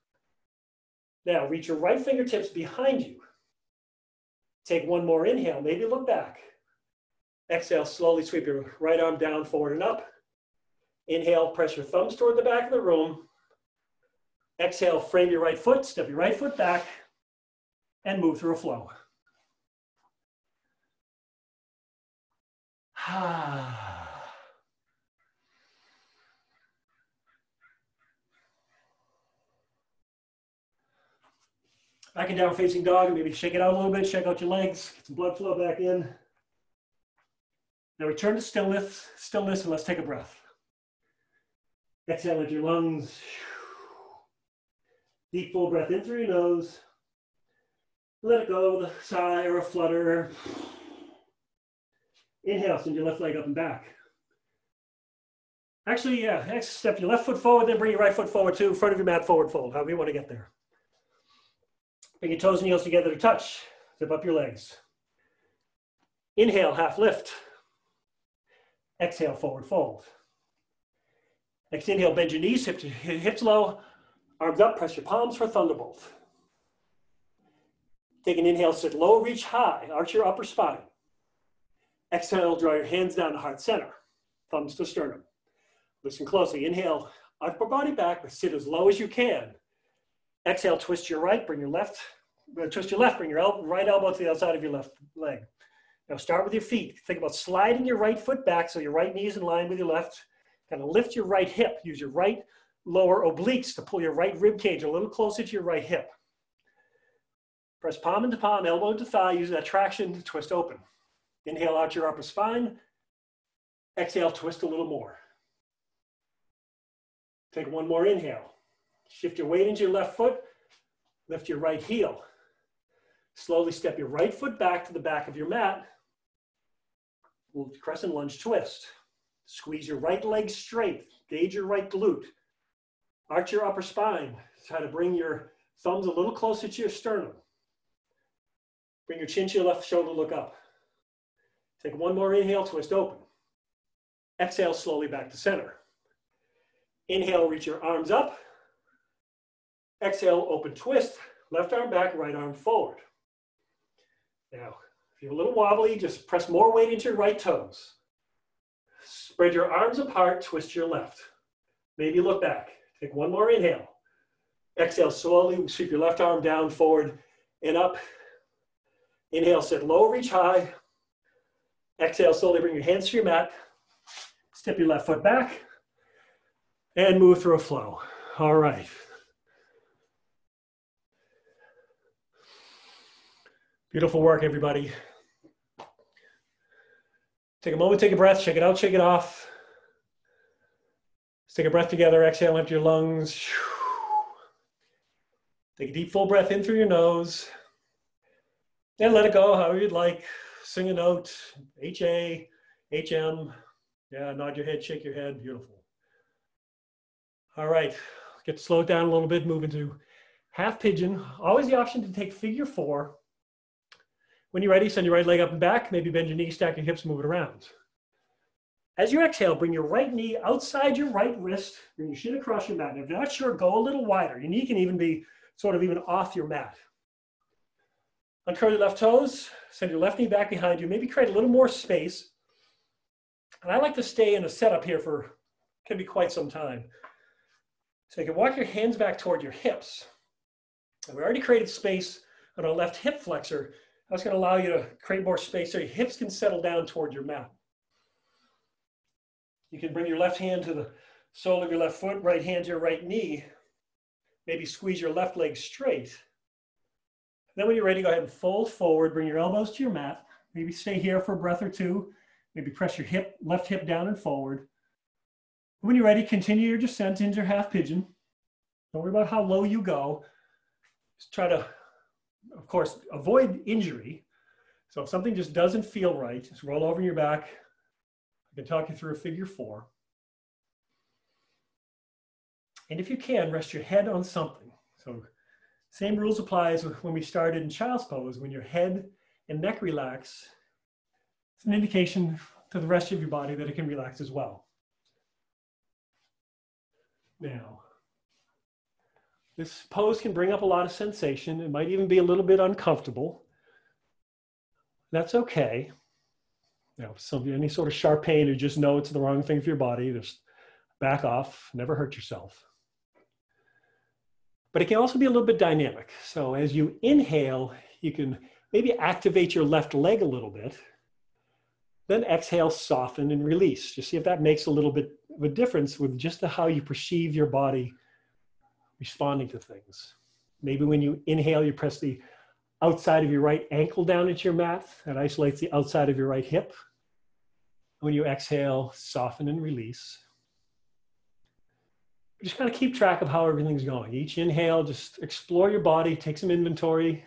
Now, reach your right fingertips behind you. Take one more inhale, maybe look back. Exhale, slowly sweep your right arm down, forward and up. Inhale, press your thumbs toward the back of the room. Exhale, frame your right foot, step your right foot back, and move through a flow. Back in down facing dog, maybe shake it out a little bit, shake out your legs, get some blood flow back in. Now return to stillness, and let's take a breath. Exhale into your lungs. Deep full breath in through your nose. Let it go with a sigh or a flutter. Inhale, send your left leg up and back. Actually, yeah, next step your left foot forward, then bring your right foot forward too, front of your mat, forward fold, however you want to get there. Bring your toes and heels together to touch. Zip up your legs. Inhale, half lift. Exhale, forward fold. Next inhale, bend your knees, hips low, arms up, press your palms for thunderbolt. Take an inhale, sit low, reach high, arch your upper spine. Exhale, draw your hands down to heart center, thumbs to sternum. Listen closely. Inhale, upper body back, but sit as low as you can. Exhale, twist your right, bring your left, twist your left, bring your right elbow to the outside of your left leg. Now start with your feet. Think about sliding your right foot back so your right knee is in line with your left. Kind of lift your right hip. Use your right lower obliques to pull your right rib cage a little closer to your right hip. Press palm into palm, elbow into thigh. Use that traction to twist open. Inhale out your upper spine. Exhale, twist a little more. Take one more inhale. Shift your weight into your left foot. Lift your right heel. Slowly step your right foot back to the back of your mat. Crescent lunge twist. Squeeze your right leg straight. Gauge your right glute. Arch your upper spine. Try to bring your thumbs a little closer to your sternum. Bring your chin to your left shoulder, look up. Take one more inhale, twist open. Exhale slowly back to center. Inhale, reach your arms up. Exhale, open twist. Left arm back, right arm forward. Now, if you're a little wobbly, just press more weight into your right toes. Spread your arms apart, twist your left. Maybe look back. Take one more inhale. Exhale, slowly sweep your left arm down, forward, and up. Inhale, sit low, reach high. Exhale, slowly bring your hands to your mat. Step your left foot back and move through a flow. All right. Beautiful work, everybody. Take a moment, take a breath, shake it out, shake it off. Let's take a breath together. Exhale, empty your lungs. Take a deep, full breath in through your nose. And let it go however you'd like. Sing a note, H-A, H-M. Yeah, nod your head, shake your head. Beautiful. All right, get slowed down a little bit, move into half pigeon. Always the option to take figure 4. When you're ready, send your right leg up and back. Maybe bend your knee, stack your hips, move it around. As you exhale, bring your right knee outside your right wrist. Bring your shin across your mat. And if you're not sure, go a little wider. Your knee can even be sort of even off your mat. Uncurl your left toes. Send your left knee back behind you. Maybe create a little more space. And I like to stay in a setup here for, can be quite some time. So you can walk your hands back toward your hips. And we already created space on our left hip flexor. That's going to allow you to create more space so your hips can settle down toward your mat. You can bring your left hand to the sole of your left foot, right hand to your right knee. Maybe squeeze your left leg straight. Then when you're ready, go ahead and fold forward, bring your elbows to your mat. Maybe stay here for a breath or two. Maybe press your left hip down and forward. When you're ready, continue your descent into your half pigeon. Don't worry about how low you go. Just try to, of course, avoid injury. So if something just doesn't feel right, just roll over your back. I can talk you through a figure 4. And if you can, rest your head on something. So same rules apply as when we started in child's pose. When your head and neck relax, it's an indication to the rest of your body that it can relax as well. Now, this pose can bring up a lot of sensation. It might even be a little bit uncomfortable. That's okay. You know, any sort of sharp pain, or just know it's the wrong thing for your body, just back off, never hurt yourself. But it can also be a little bit dynamic. So as you inhale, you can maybe activate your left leg a little bit. Then exhale, soften and release. Just see if that makes a little bit of a difference with just how you perceive your body responding to things. Maybe when you inhale, you press the outside of your right ankle down into your mat. That isolates the outside of your right hip. When you exhale, soften and release. Just kind of keep track of how everything's going. Each inhale, just explore your body, take some inventory,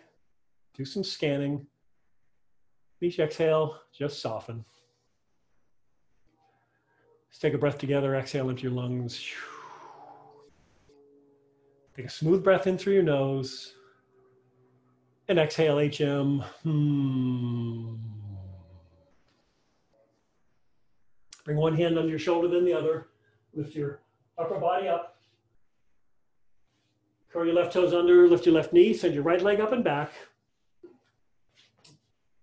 do some scanning. Each exhale, just soften. Let's take a breath together. Exhale into your lungs. Take a smooth breath in through your nose. And exhale, HM. Bring one hand under your shoulder, then the other. Lift your upper body up. Curl your left toes under, lift your left knee, send your right leg up and back.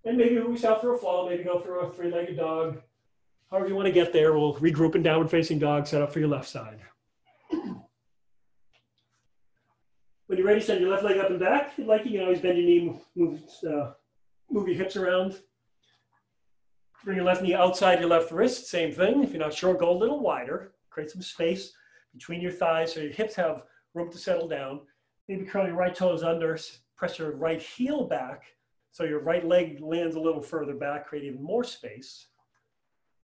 And maybe move yourself through a flow, maybe go through a 3-legged dog. However you want to get there, we'll regroup in downward facing dog, set up for your left side. you're ready, send your left leg up and back. If you'd like, you can always bend your knee, move your hips around. Bring your left knee outside your left wrist, same thing. If you're not sure, go a little wider. Create some space between your thighs so your hips have room to settle down. Maybe curl your right toes under, press your right heel back so your right leg lands a little further back, create even more space.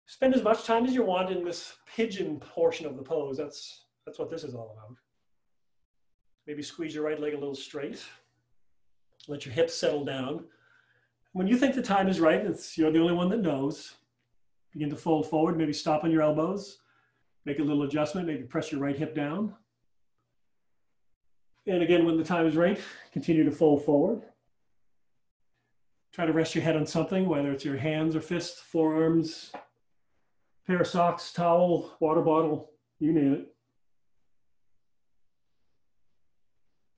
Spend as much time as you want in this pigeon portion of the pose. That's what this is all about. Maybe squeeze your right leg a little straight. Let your hips settle down. When you think the time is right, you're the only one that knows. Begin to fold forward, maybe stop on your elbows. Make a little adjustment, maybe press your right hip down. And again, when the time is right, continue to fold forward. Try to rest your head on something, whether it's your hands or fists, forearms, pair of socks, towel, water bottle, you name it.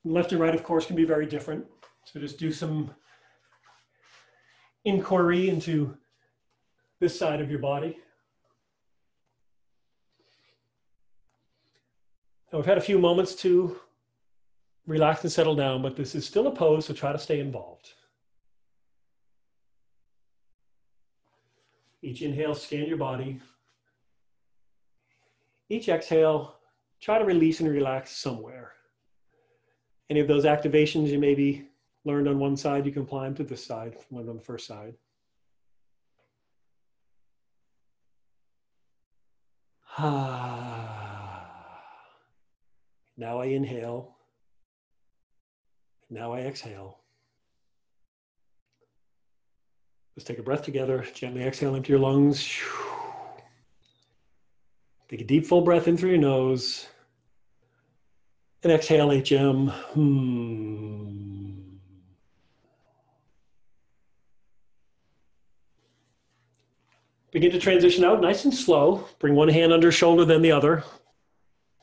Left and right, of course, can be very different. So just do some inquiry into this side of your body. Now we've had a few moments to relax and settle down, but this is still a pose, so try to stay involved. Each inhale, scan your body. Each exhale, try to release and relax somewhere. Any of those activations you maybe learned on one side, you can apply them to this side, learned on the first side. Now I inhale. Now I exhale. Let's take a breath together. Gently exhale into your lungs. Take a deep, full breath in through your nose. And exhale, HM. Begin to transition out nice and slow. Bring one hand under your shoulder, then the other.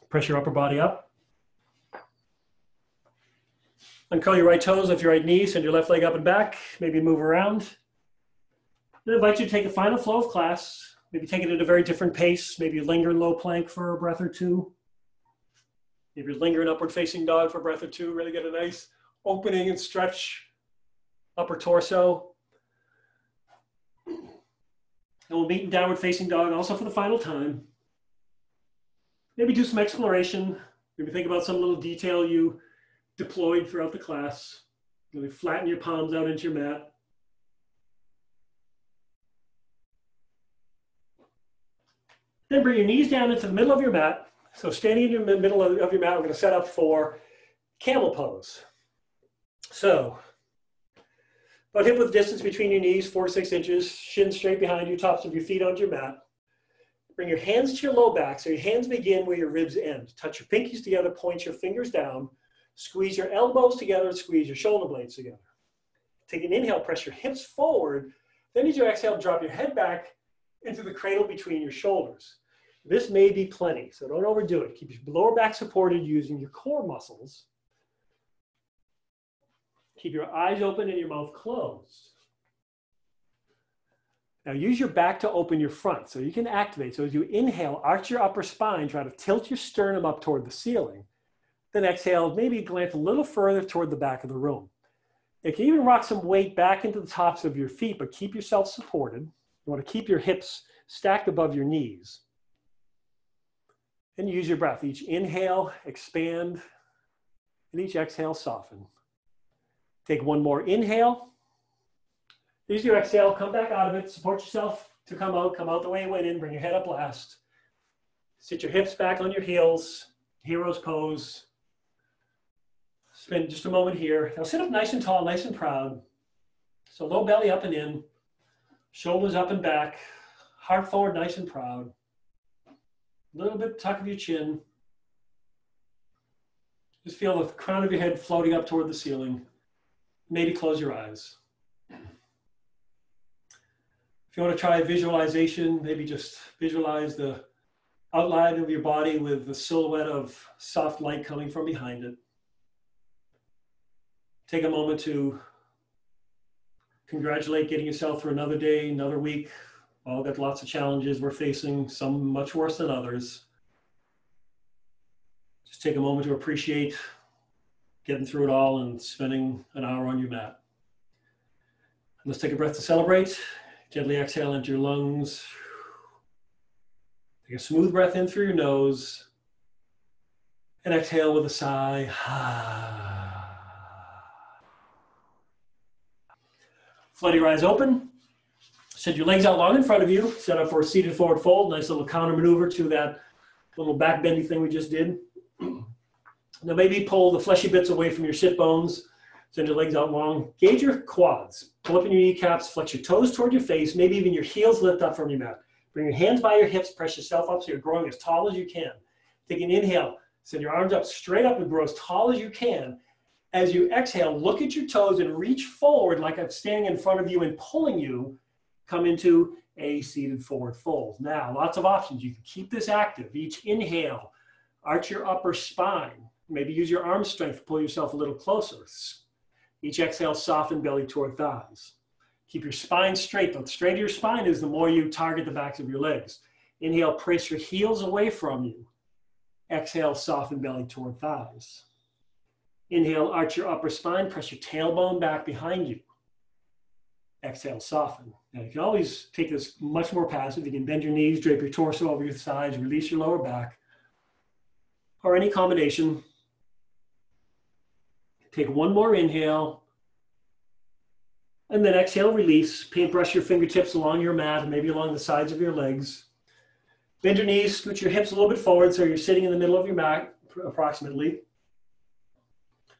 Press your upper body up. Uncurl your right toes, lift your right knee, send your left leg up and back. Maybe move around. I invite you to take the final flow of class. Maybe take it at a very different pace. Maybe linger in low plank for a breath or two. Maybe linger in upward facing dog for a breath or two. Really get a nice opening and stretch upper torso. And we'll meet in downward facing dog also for the final time. Maybe do some exploration. Maybe think about some little detail you deployed throughout the class. Really flatten your palms out into your mat. Then bring your knees down into the middle of your mat. So standing in the middle of your mat, we're going to set up for Camel Pose. So about hip width distance between your knees, 4 to 6 inches, shins straight behind you, tops of your feet onto your mat. Bring your hands to your low back, so your hands begin where your ribs end. Touch your pinkies together, point your fingers down, squeeze your elbows together, squeeze your shoulder blades together. Take an inhale, press your hips forward. Then as you exhale, drop your head back into the cradle between your shoulders. This may be plenty, so don't overdo it. Keep your lower back supported using your core muscles. Keep your eyes open and your mouth closed. Now use your back to open your front so you can activate. So as you inhale, arch your upper spine, try to tilt your sternum up toward the ceiling. Then exhale, maybe glance a little further toward the back of the room. You can even rock some weight back into the tops of your feet, but keep yourself supported. You want to keep your hips stacked above your knees. And use your breath. Each inhale, expand, and each exhale, soften. Take one more inhale. Use your exhale, come back out of it, support yourself to come out the way you went in, bring your head up last. Sit your hips back on your heels, hero's pose. Spend just a moment here. Now sit up nice and tall, nice and proud. So low belly up and in, shoulders up and back, heart forward, nice and proud. A little bit tuck of your chin. Just feel the crown of your head floating up toward the ceiling. Maybe close your eyes. If you want to try visualization, maybe just visualize the outline of your body with the silhouette of soft light coming from behind it. Take a moment to congratulate getting yourself through another day, another week. All got lots of challenges we're facing, some much worse than others. Just take a moment to appreciate getting through it all and spending an hour on your mat. Let's take a breath to celebrate. Gently exhale into your lungs. Take a smooth breath in through your nose. And exhale with a sigh. Flood your eyes open. Send your legs out long in front of you. Set up for a seated forward fold. Nice little counter maneuver to that little back bendy thing we just did. Now maybe pull the fleshy bits away from your sit bones. Send your legs out long. Gauge your quads. Pull up in your kneecaps. Flex your toes toward your face. Maybe even your heels lift up from your mat. Bring your hands by your hips. Press yourself up so you're growing as tall as you can. Take an inhale. Send your arms up straight up and grow as tall as you can. As you exhale, look at your toes and reach forward like I'm standing in front of you and pulling you. Come into a seated forward fold. Now, lots of options. You can keep this active. Each inhale, arch your upper spine. Maybe use your arm strength to pull yourself a little closer. Each exhale, soften belly toward thighs. Keep your spine straight. The straighter your spine is, the more you target the backs of your legs. Inhale, press your heels away from you. Exhale, soften belly toward thighs. Inhale, arch your upper spine. Press your tailbone back behind you. Exhale, soften. Now you can always take this much more passive. You can bend your knees, drape your torso over your sides, release your lower back, or any combination. Take one more inhale, and then exhale, release. Paintbrush your fingertips along your mat, maybe along the sides of your legs. Bend your knees, scoot your hips a little bit forward so you're sitting in the middle of your mat, approximately.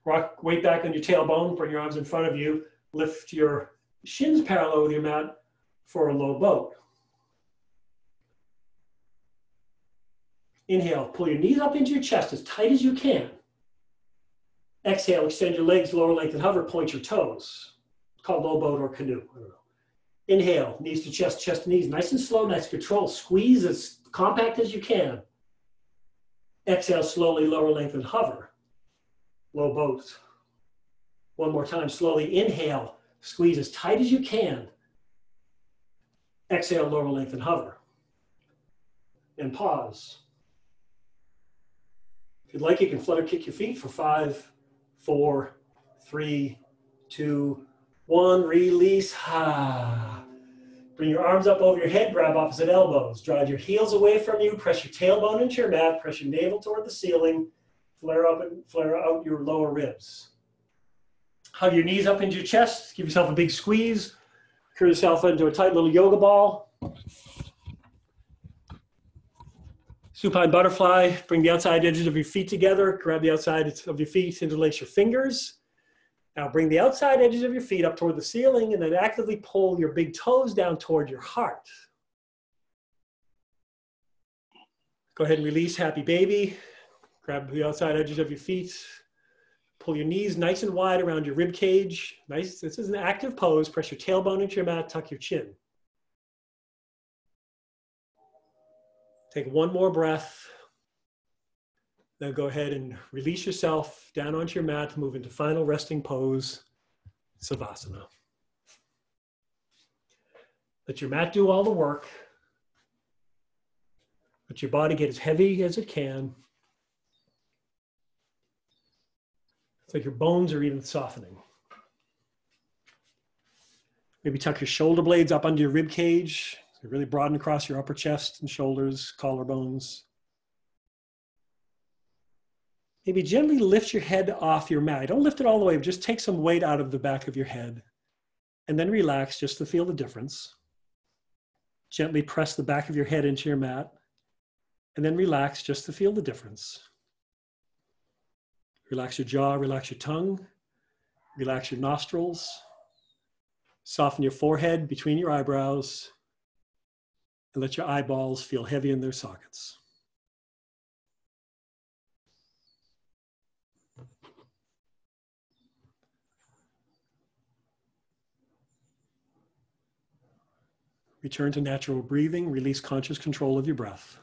Rock weight back on your tailbone, bring your arms in front of you, lift your shins parallel with your mat for a low boat. Inhale, pull your knees up into your chest as tight as you can. Exhale, extend your legs, lower length and hover, point your toes. It's called low boat or canoe, I don't know. Inhale, knees to chest, chest to knees, nice and slow, nice control. Squeeze as compact as you can. Exhale, slowly lower length and hover. Low boat. One more time, slowly inhale, squeeze as tight as you can. Exhale, lower length and hover. And pause. If you'd like, you can flutter kick your feet for 5, 4, 3, 2, 1. Release. Bring your arms up over your head, grab opposite elbows. Drive your heels away from you, press your tailbone into your mat, press your navel toward the ceiling, flare up and flare out your lower ribs. Hug your knees up into your chest, give yourself a big squeeze, curl yourself into a tight little yoga ball. Supine Butterfly, bring the outside edges of your feet together, grab the outside of your feet, interlace your fingers. Now bring the outside edges of your feet up toward the ceiling and then actively pull your big toes down toward your heart. Go ahead and release happy baby. Grab the outside edges of your feet. Pull your knees nice and wide around your rib cage. Nice. This is an active pose. Press your tailbone into your mat, tuck your chin. Take one more breath. Then go ahead and release yourself down onto your mat to move into final resting pose, Savasana. Let your mat do all the work. Let your body get as heavy as it can. It's like your bones are even softening. Maybe tuck your shoulder blades up under your rib cage. So really broaden across your upper chest and shoulders, collarbones. Maybe gently lift your head off your mat. Don't lift it all the way, but just take some weight out of the back of your head. And then relax just to feel the difference. Gently press the back of your head into your mat. And then relax just to feel the difference. Relax your jaw, relax your tongue. Relax your nostrils. Soften your forehead between your eyebrows. And let your eyeballs feel heavy in their sockets. Return to natural breathing. Release conscious control of your breath.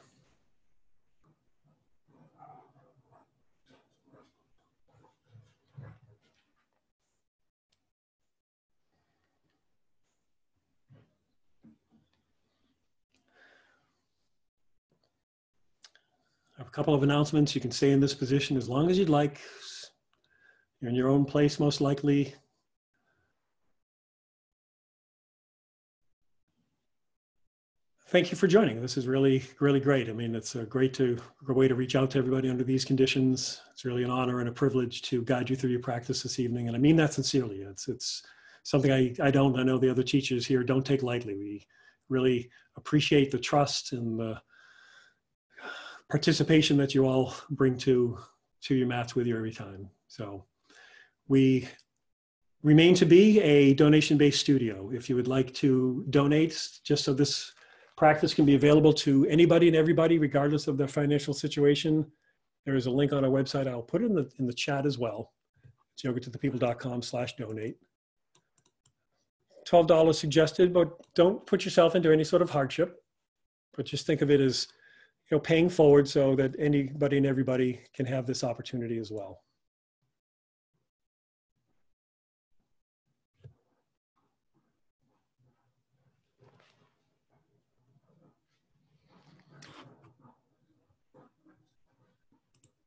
I have a couple of announcements. You can stay in this position as long as you'd like. You're in your own place, most likely. Thank you for joining. This is really, really great. I mean, it's a great way to reach out to everybody under these conditions. It's really an honor and a privilege to guide you through your practice this evening. And I mean that sincerely. It's something I know the other teachers here don't take lightly. We really appreciate the trust and the participation that you all bring to your mats with you every time. So we remain to be a donation-based studio. If you would like to donate, just so this practice can be available to anybody and everybody, regardless of their financial situation, there is a link on our website. I'll put it in the chat as well. It's yogatothepeople.com/donate. $12 suggested, but don't put yourself into any sort of hardship. But just think of it as, you know, paying forward so that anybody and everybody can have this opportunity as well.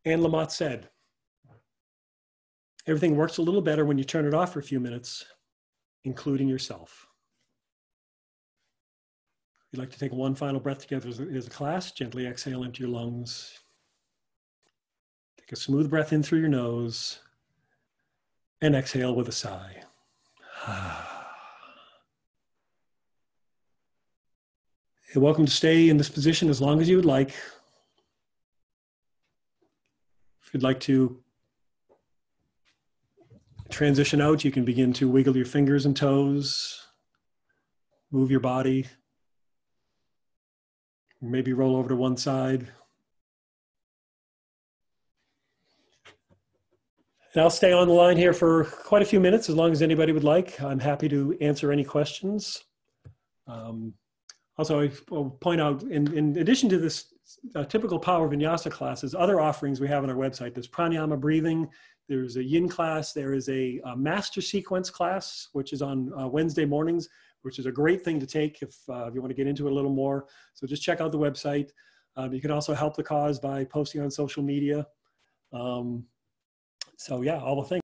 Anne Lamott said, everything works a little better when you turn it off for a few minutes, including yourself. If you'd like to take one final breath together as a class, gently exhale into your lungs. Take a smooth breath in through your nose and exhale with a sigh. You're welcome to stay in this position as long as you would like. If you'd like to transition out, you can begin to wiggle your fingers and toes, move your body, maybe roll over to one side. And I'll stay on the line here for quite a few minutes, as long as anybody would like. I'm happy to answer any questions. Also, I'll point out, in addition to this typical power vinyasa classes, other offerings we have on our website. There's pranayama breathing, there's a yin class, there is a master sequence class, which is on Wednesday mornings, which is a great thing to take if you want to get into it a little more. So just check out the website. You can also help the cause by posting on social media. So yeah, all the things.